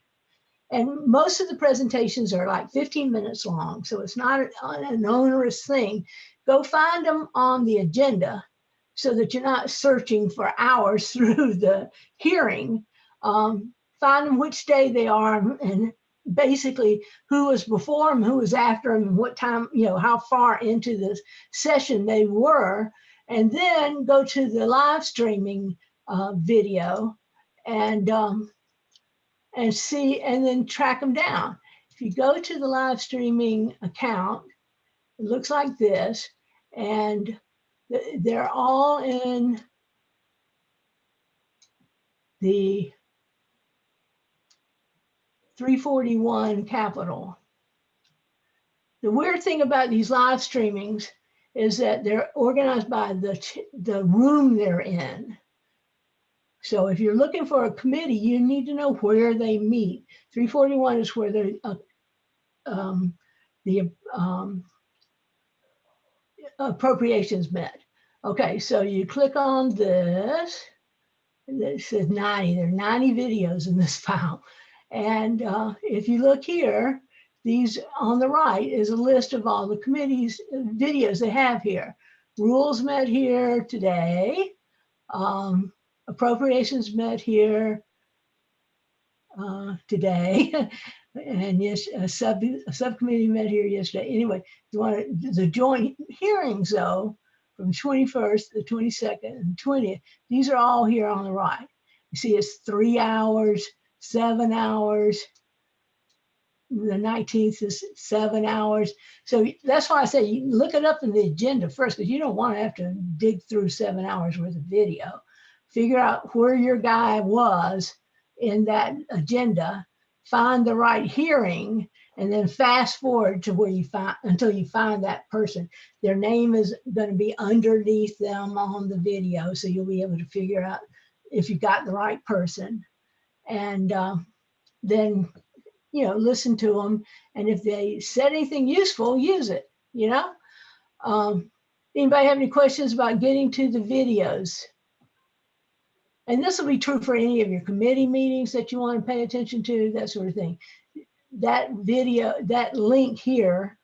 And most of the presentations are like 15 minutes long, so it's not an onerous thing. Go find them on the agenda so that you're not searching for hours through the hearing. Find them which day they are, and basically who was before them, who was after them, and what time, you know, how far into the session they were, and then go to the live streaming video and see, and then track them down. If you go to the live streaming account, it looks like this, and they're all in the 341 capital. The weird thing about these live streamings is that they're organized by the room they're in. So if you're looking for a committee, you need to know where they meet. 341 is where the appropriations met. Okay, so you click on this, and it says 90. There are 90 videos in this file. And if you look here, these on the right is a list of all the committees videos they have here. Rules met here today. Appropriations met here today. And yes, a subcommittee met here yesterday. Anyway, you want the joint hearings though, from 21st to the 22nd and 20th, these are all here on the right. You see it's 3 hours, 7 hours. The 19th is 7 hours. So that's why I say you look it up in the agenda first, because you don't want to have to dig through 7 hours worth of video. Figure out where your guy was in that agenda, find the right hearing, and then fast forward to where you find, until you find that person. Their name is going to be underneath them on the video, so you'll be able to figure out if you got the right person. And then, you know, listen to them. And if they said anything useful, use it, you know? Anybody have any questions about getting to the videos? And this will be true for any of your committee meetings that you want to pay attention to, that sort of thing. That video, that link here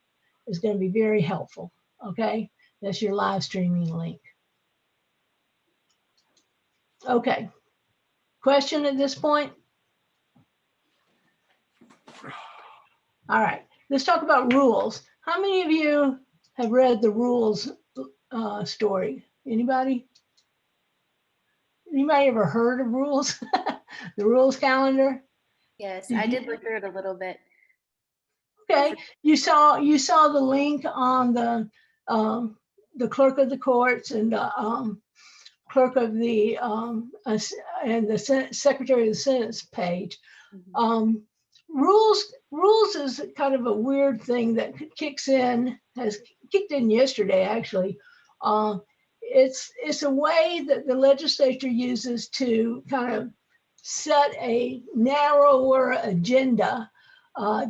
is going to be very helpful, okay? That's your live streaming link. Okay, question at this point? All right, let's talk about rules. How many of you have read the rules story? Anybody? Anybody ever heard of rules? The rules calendar? Yes, I did look through it a little bit. Okay, you saw the link on the clerk of the courts and the clerk of the and the Senate, secretary of the Senate's page. Rules is kind of a weird thing that kicks in, has kicked in yesterday actually. It's a way that the legislature uses to kind of set a narrower agenda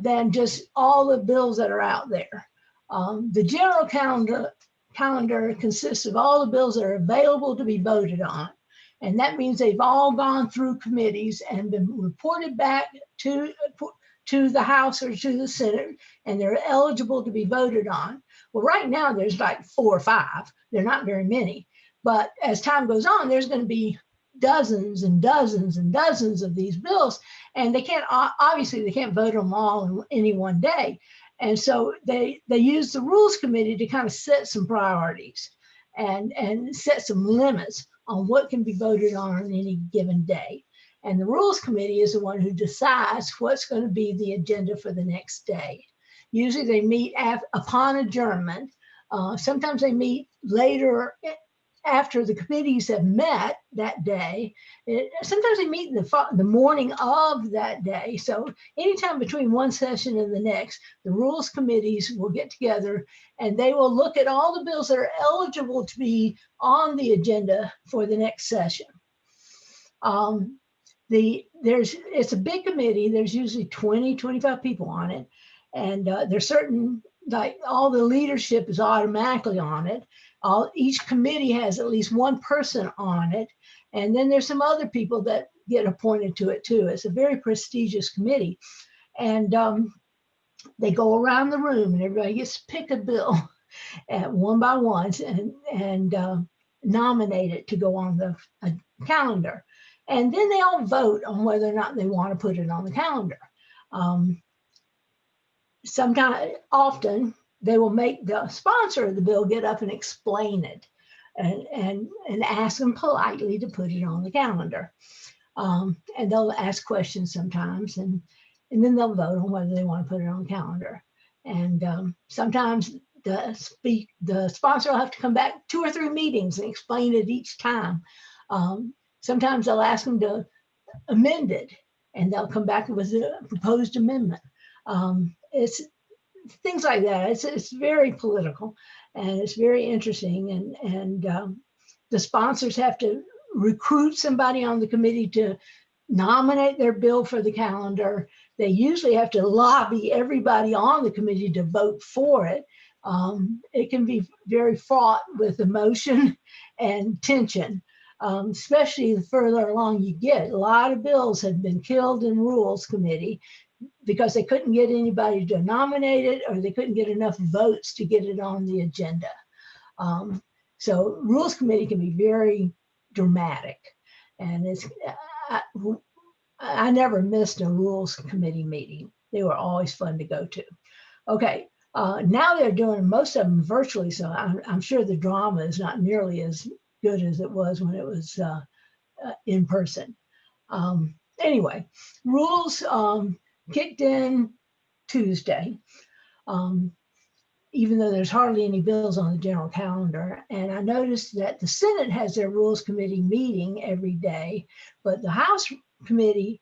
than just all the bills that are out there. The general calendar consists of all the bills that are available to be voted on. And that means they've all gone through committees and been reported back to the House or to the Senate, and they're eligible to be voted on. Well, right now there's like 4 or 5. They're not very many. But as time goes on, there's going to be dozens and dozens and dozens of these bills, and they can't, obviously they can't vote them all in any one day. And so they use the Rules Committee to kind of set some priorities and set some limits on what can be voted on any given day. And the Rules Committee is the one who decides what's going to be the agenda for the next day. Usually they meet upon adjournment. Sometimes they meet later after the committees have met that day. Sometimes they meet the morning of that day. So anytime between one session and the next, the rules committees will get together and they will look at all the bills that are eligible to be on the agenda for the next session. It's a big committee. There's usually 20, 25 people on it. And there's certain, like all the leadership is automatically on it. Each committee has at least one person on it. And then there's some other people that get appointed to it too. It's a very prestigious committee. And they go around the room and everybody gets to pick a bill one by one and nominate it to go on the calendar. And then they all vote on whether or not they want to put it on the calendar. Often they will make the sponsor of the bill get up and explain it and ask them politely to put it on the calendar. And they'll ask questions sometimes and then they'll vote on whether they want to put it on the calendar. And sometimes the sponsor will have to come back 2 or 3 meetings and explain it each time. Sometimes they'll ask them to amend it and they'll come back with a proposed amendment. It's things like that. It's very political and it's very interesting. And the sponsors have to recruit somebody on the committee to nominate their bill for the calendar. They usually have to lobby everybody on the committee to vote for it. It can be very fraught with emotion and tension, especially the further along you get. A lot of bills have been killed in Rules Committee because they couldn't get anybody to nominate it or they couldn't get enough votes to get it on the agenda. So Rules Committee can be very dramatic. And I never missed a Rules Committee meeting. They were always fun to go to. Okay, now they're doing most of them virtually, so I'm sure the drama is not nearly as good as it was when it was in person. Anyway, rules kicked in Tuesday, even though there's hardly any bills on the general calendar. And I noticed that the Senate has their Rules Committee meeting every day, but the House Committee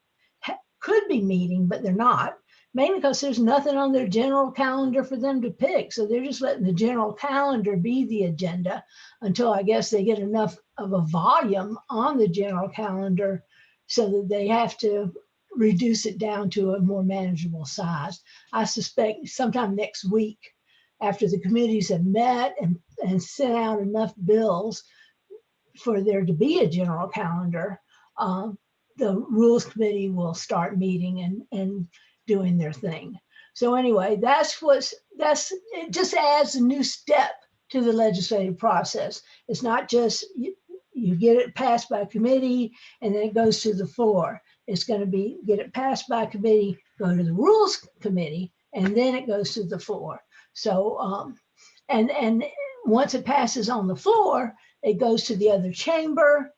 could be meeting, but they're not, mainly because there's nothing on their general calendar for them to pick. So they're just letting the general calendar be the agenda until I guess they get enough of a volume on the general calendar so that they have to reduce it down to a more manageable size. I suspect sometime next week, after the committees have met and sent out enough bills for there to be a general calendar, the Rules Committee will start meeting and doing their thing. So anyway, it just adds a new step to the legislative process. It's not just you get it passed by committee and then it goes to the floor. It's going to be get it passed by committee, go to the Rules Committee, and then it goes to the floor. So, and once it passes on the floor, it goes to the other chamber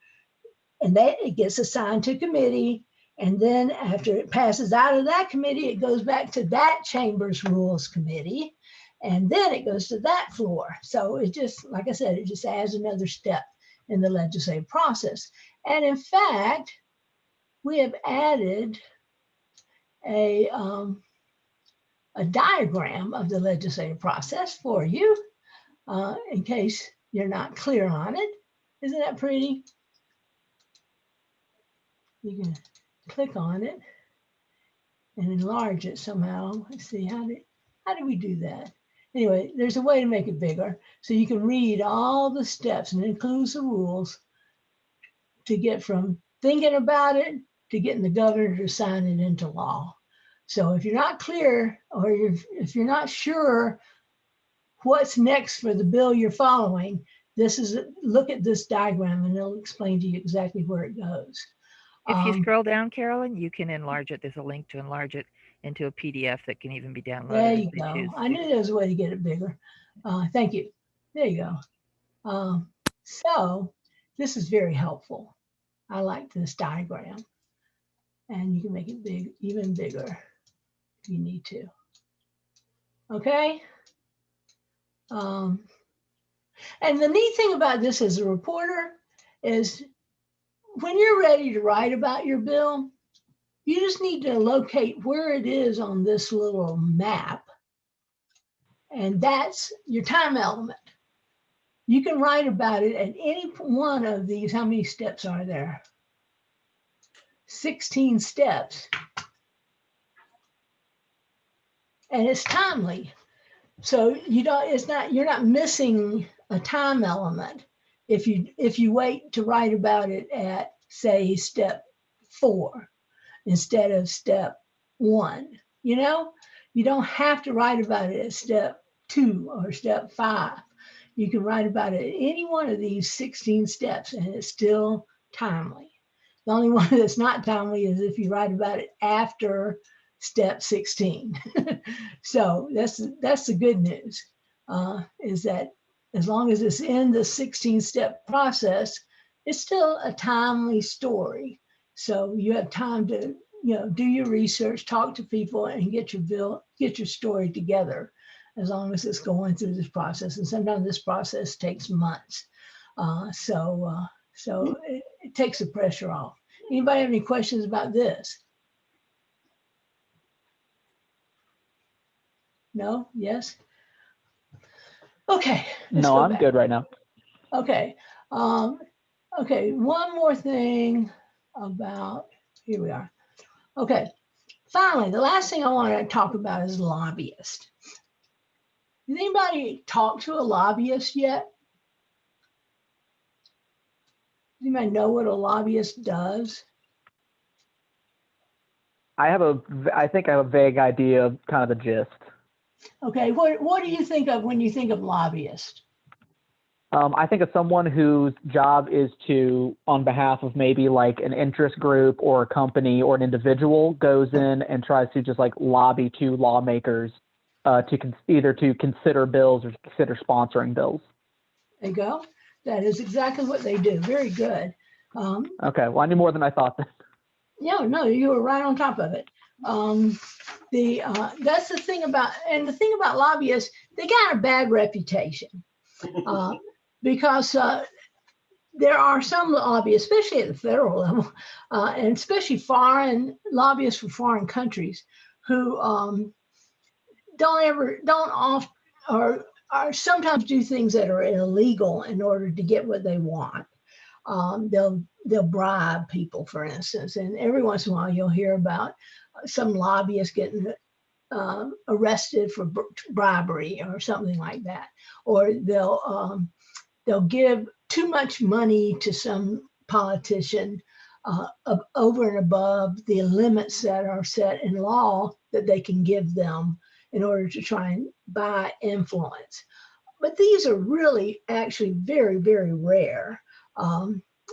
and it gets assigned to committee. And then after it passes out of that committee, it goes back to that chamber's Rules Committee. And then it goes to that floor. So it just, like I said, it just adds another step in the legislative process. And in fact, we have added a diagram of the legislative process for you in case you're not clear on it. Isn't that pretty? You can click on it and enlarge it somehow. Let's see, how do we do that? Anyway, there's a way to make it bigger so you can read all the steps and it includes the rules to get from thinking about it to getting the governor to sign it into law. So if you're not clear or if you're not sure what's next for the bill you're following, look at this diagram and it'll explain to you exactly where it goes. If you scroll down, Carolyn, you can enlarge it. There's a link to enlarge it into a PDF that can even be downloaded. There you go. I knew there was a way to get it bigger. Thank you. There you go. So this is very helpful. I like this diagram. And you can make it big, even bigger if you need to. Okay. And the neat thing about this as a reporter is when you're ready to write about your bill, you just need to locate where it is on this little map. And that's your time element. You can write about it at any one of these. How many steps are there? 16 steps. And it's timely. So you're not missing a time element if you wait to write about it at, say, step 4 instead of step 1. You know, you don't have to write about it at step 2 or step 5. You can write about it at any one of these 16 steps and it's still timely. The only one that's not timely is if you write about it after step 16. So that's the good news, is that as long as it's in the 16-step process, it's still a timely story. So you have time to, do your research, talk to people, and get your story together, as long as it's going through this process. And sometimes this process takes months. So it takes the pressure off. Anybody have any questions about this? No? Yes? Okay. No, I'm good right now. Okay. Okay, one more thing about, here we are. Okay, finally, the last thing I want to talk about is lobbyists. Did anybody talk to a lobbyist yet? Does anybody know what a lobbyist does? I think I have a vague idea of kind of the gist. Okay, what do you think of when you think of lobbyist? I think of someone whose job is to, on behalf of maybe like an interest group or a company or an individual, goes in and tries to just like lobby to lawmakers either to consider bills or consider sponsoring bills. There you go. That is exactly what they do. Very good. Okay, well, I knew more than I thought. Yeah, no, you were right on top of it. That's the thing about lobbyists, they got a bad reputation. Because there are some lobbyists, especially at the federal level, and especially foreign lobbyists for foreign countries, who sometimes do things that are illegal in order to get what they want. They'll bribe people, for instance, and every once in a while you'll hear about some lobbyist getting arrested for bribery or something like that, or they'll give too much money to some politician over and above the limits that are set in law that they can give them in order to try and buy influence. But these are really actually very, very rare.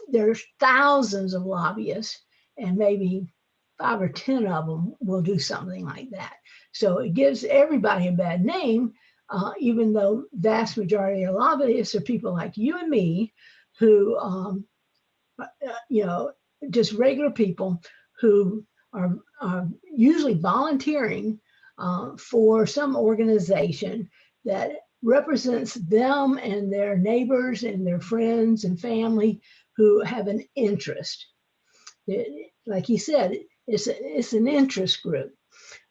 There's thousands of lobbyists, and maybe 5 or 10 of them will do something like that. So it gives everybody a bad name, even though vast majority of lobbyists are people like you and me, who, just regular people who are usually volunteering for some organization that represents them and their neighbors and their friends and family who have an interest. Like he said, it's an interest group.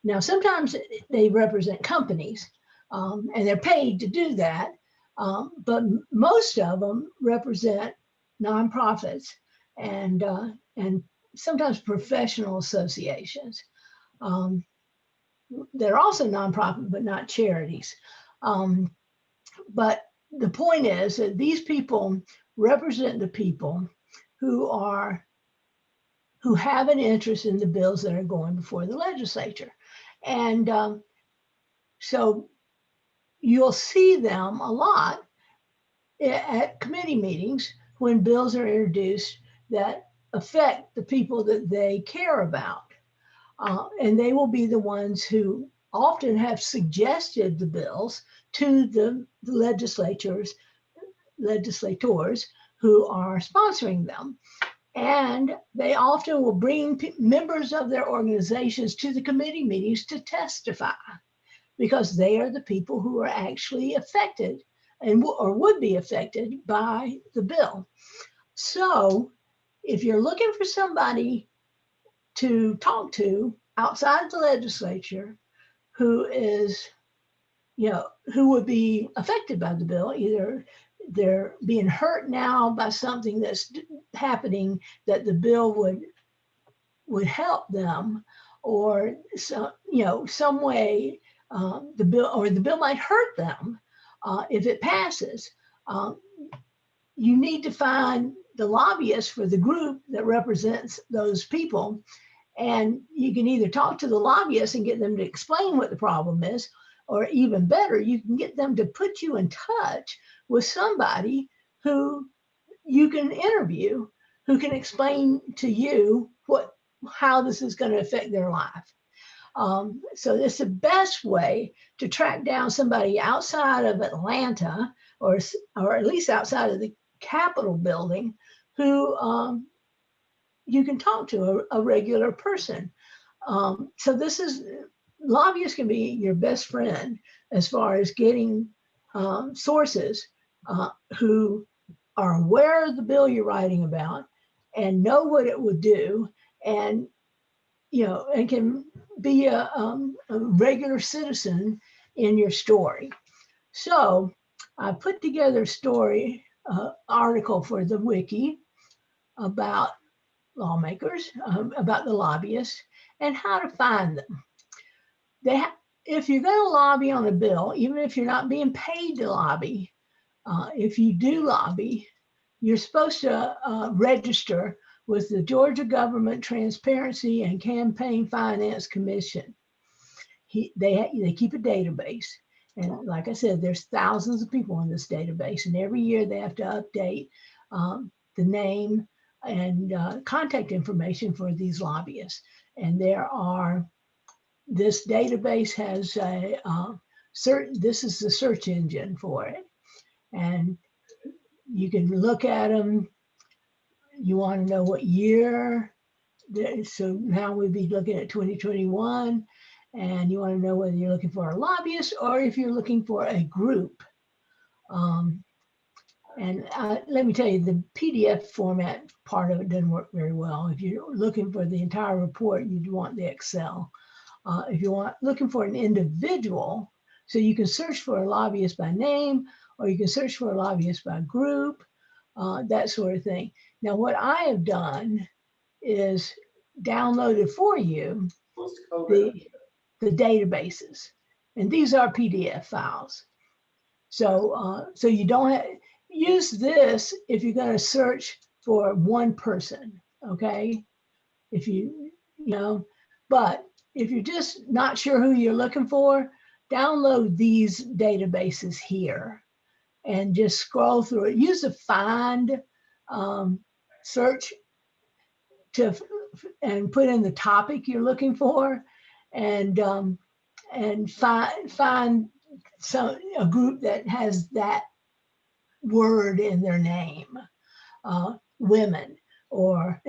Now, sometimes they represent companies, and they're paid to do that, but most of them represent nonprofits and sometimes professional associations. They're also nonprofit, but not charities. But the point is that these people represent the people who have an interest in the bills that are going before the legislature. And so you'll see them a lot at committee meetings when bills are introduced that affect the people that they care about. And they will be the ones who often have suggested the bills to the legislators who are sponsoring them. And they often will bring members of their organizations to the committee meetings to testify, because they are the people who are actually affected and or would be affected by the bill. So if you're looking for somebody to talk to outside the legislature who is, who would be affected by the bill, either they're being hurt now by something that's happening that the bill would help them, or some way the bill might hurt them if it passes. You need to find the lobbyist for the group that represents those people, and you can either talk to the lobbyist and get them to explain what the problem is, or even better, you can get them to put you in touch with somebody who you can interview, who can explain to you how this is going to affect their life. So it's the best way to track down somebody outside of Atlanta, or at least outside of the Capitol building, who you can talk to, a regular person. So lobbyists can be your best friend as far as getting sources who are aware of the bill you're writing about and know what it would do, and and can be a regular citizen in your story. So I put together a story article for the wiki about lawmakers, about the lobbyists, and how to find them. If you're going to lobby on a bill, even if you're not being paid to lobby, if you do lobby, you're supposed to register with the Georgia Government Transparency and Campaign Finance Commission. They keep a database. And like I said, there's thousands of people in this database, and every year they have to update the name and contact information for these lobbyists. And this database has this is the search engine for it. And you can look at them. You want to know what year. So now we'd be looking at 2021. And you want to know whether you're looking for a lobbyist or if you're looking for a group. And let me tell you, the PDF format part of it doesn't work very well. If you're looking for the entire report, you'd want the Excel. If you're looking for an individual, so you can search for a lobbyist by name, or you can search for a lobbyist by group, that sort of thing. Now, what I have done is downloaded for you the databases, and these are PDF files. So you don't use this if you're going to search for one person, okay? But if you're just not sure who you're looking for, download these databases here and just scroll through it. Use the find search and put in the topic you're looking for, and find a group that has that word in their name, women, or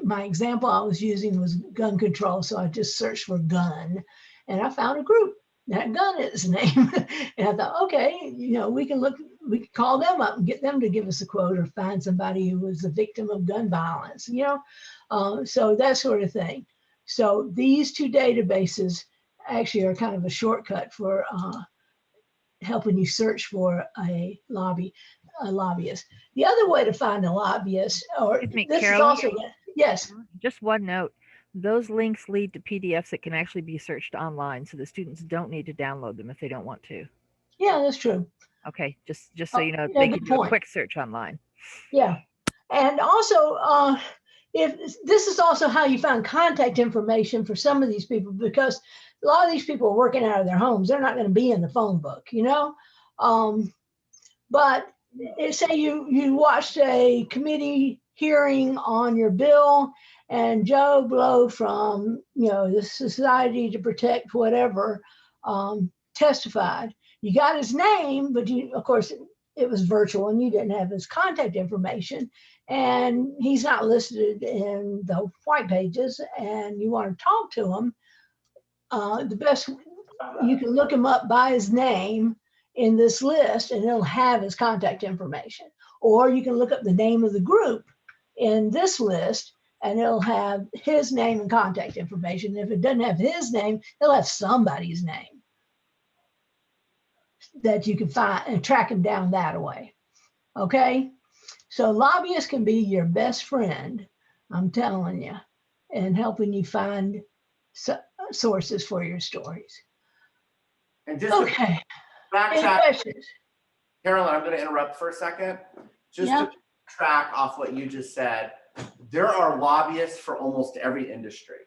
my example I was using was gun control, so I just searched for gun, and I found a group that gun is name, and I thought, okay, we can call them up and get them to give us a quote, or find somebody who was a victim of gun violence, so that sort of thing. So these two databases actually are kind of a shortcut for helping you search for a lobbyist. The other way to find a lobbyist, or this Carolyn, is also, yes. Just one note. Those links lead to PDFs that can actually be searched online, so the students don't need to download them if they don't want to. Yeah, that's true. Okay, just so you know, they can do a quick search online. Yeah, and also, if this is also how you find contact information for some of these people, because a lot of these people are working out of their homes. They're not going to be in the phone book, But say you watched a committee hearing on your bill, and Joe Blow from the Society to Protect whatever testified. You got his name, but of course it was virtual and you didn't have his contact information and he's not listed in the white pages and you want to talk to him, the best, you can look him up by his name in this list and it'll have his contact information. Or you can look up the name of the group in this list and it'll have his name and contact information. If it doesn't have his name, it'll have somebody's name that you can find and track him down that way. Okay, so lobbyists can be your best friend, I'm telling you, in helping you find sources for your stories. And just okay, any backtrack, questions? Carolyn, I'm going to interrupt for a second. Just Yeah. to track off what you just said, there are lobbyists for almost every industry.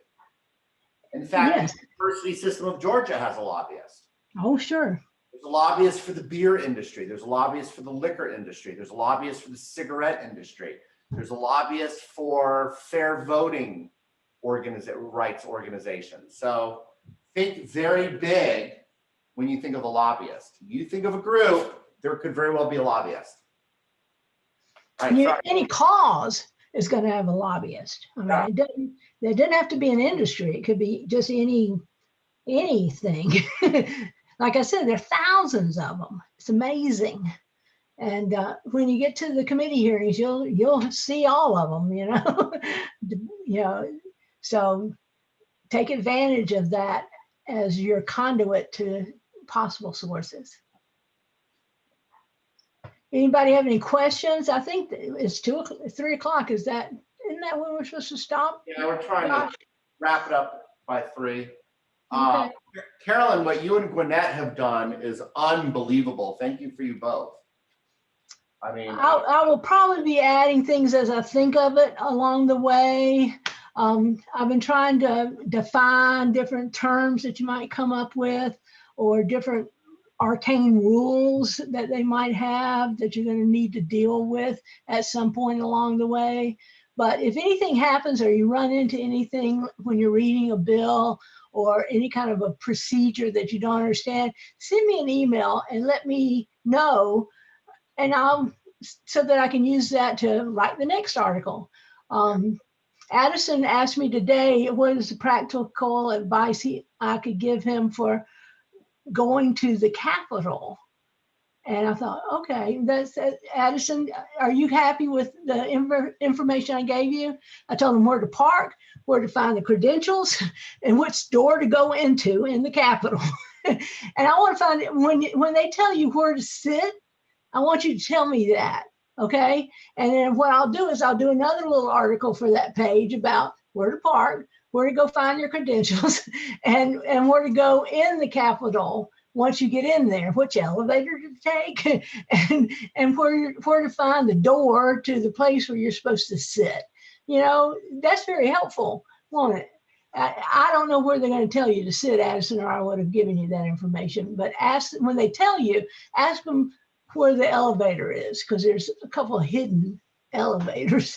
In fact, Yes. the University System of Georgia has a lobbyist. Oh, sure. There's a lobbyist for the beer industry. There's a lobbyist for the liquor industry. There's a lobbyist for the cigarette industry. There's a lobbyist for fair voting rights organizations. So think very big when you think of a lobbyist. You think of a group, there could very well be a lobbyist. All right, sorry. Any cause is going to have a lobbyist. I mean, it doesn't have to be an industry. It could be just anything. Like I said, there are thousands of them. It's amazing. And when you get to the committee hearings, you'll see all of them. So take advantage of that as your conduit to possible sources. Anybody have any questions? I think it's 3 o'clock. Isn't that when we're supposed to stop? Yeah, we're trying to wrap it up by 3. Okay. Carolyn, what you and Gwinnett have done is unbelievable. Thank you for you both. I mean, I will probably be adding things as I think of it along the way. I've been trying to define different terms that you might come up with or different arcane rules that they might have that you're going to need to deal with at some point along the way. But if anything happens or you run into anything when you're reading a bill or any kind of a procedure that you don't understand, send me an email and let me know, and so that I can use that to write the next article. Addison asked me today, what is the practical advice I could give him for going to the Capitol? And I thought, okay, that's Addison, are you happy with the information I gave you? I told him where to park, where to find the credentials, and which door to go into in the Capitol. And I want to find it when they tell you where to sit, I want you to tell me that, okay? And then what I'll do is I'll do another little article for that page about where to park, where to go find your credentials, and where to go in the Capitol once you get in there, which elevator to take, and where to find the door to the place where you're supposed to sit. That's very helpful, won't it? I don't know where they're going to tell you to sit, Addison, or I would have given you that information. But when they tell you, ask them where the elevator is, because there's a couple of hidden elevators.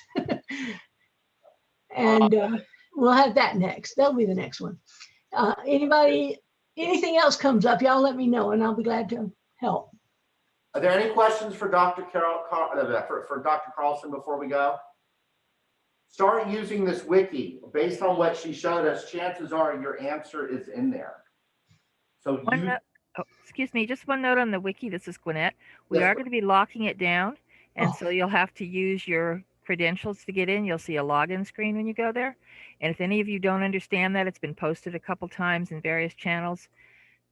And we'll have that next. That'll be the next one. Anything else comes up, y'all let me know and I'll be glad to help. Are there any questions for Dr. for Dr. Carlson before we go? Start using this wiki. Based on what she showed us, chances are your answer is in there. So excuse me, just one note on the wiki. This is Gwinnett. We Yes, are going to be locking it down, and so you'll have to use your credentials to get in. You'll see a login screen when you go there. And if any of you don't understand that, it's been posted a couple times in various channels,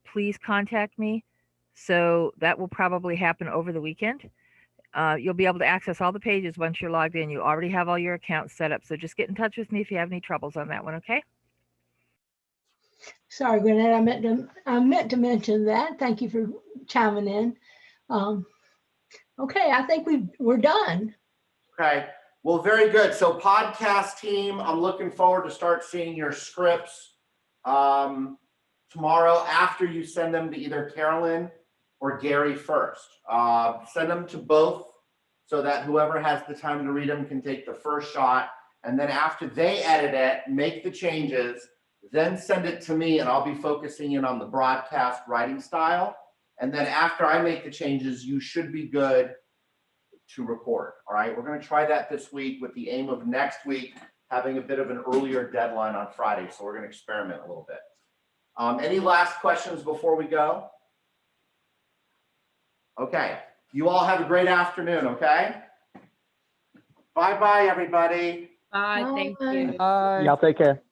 please contact me. So that will probably happen over the weekend. You'll be able to access all the pages once you're logged in. You already have all your accounts set up. So just get in touch with me if you have any troubles on that one, okay? Sorry, Gwinnett, I meant to mention that. Thank you for chiming in. Okay, I think we're done. Okay. Well, very good. So podcast team, I'm looking forward to start seeing your scripts tomorrow after you send them to either Carolyn or Gary first. Send them to both so that whoever has the time to read them can take the first shot. And then after they edit it, make the changes, then send it to me and I'll be focusing in on the broadcast writing style. And then after I make the changes, you should be good to record. All right, we're going to try that this week with the aim of next week having a bit of an earlier deadline on Friday. So we're going to experiment a little bit. Any last questions before we go? Okay, you all have a great afternoon, okay? Bye-bye, everybody. Bye. Thank you. Y'all take care.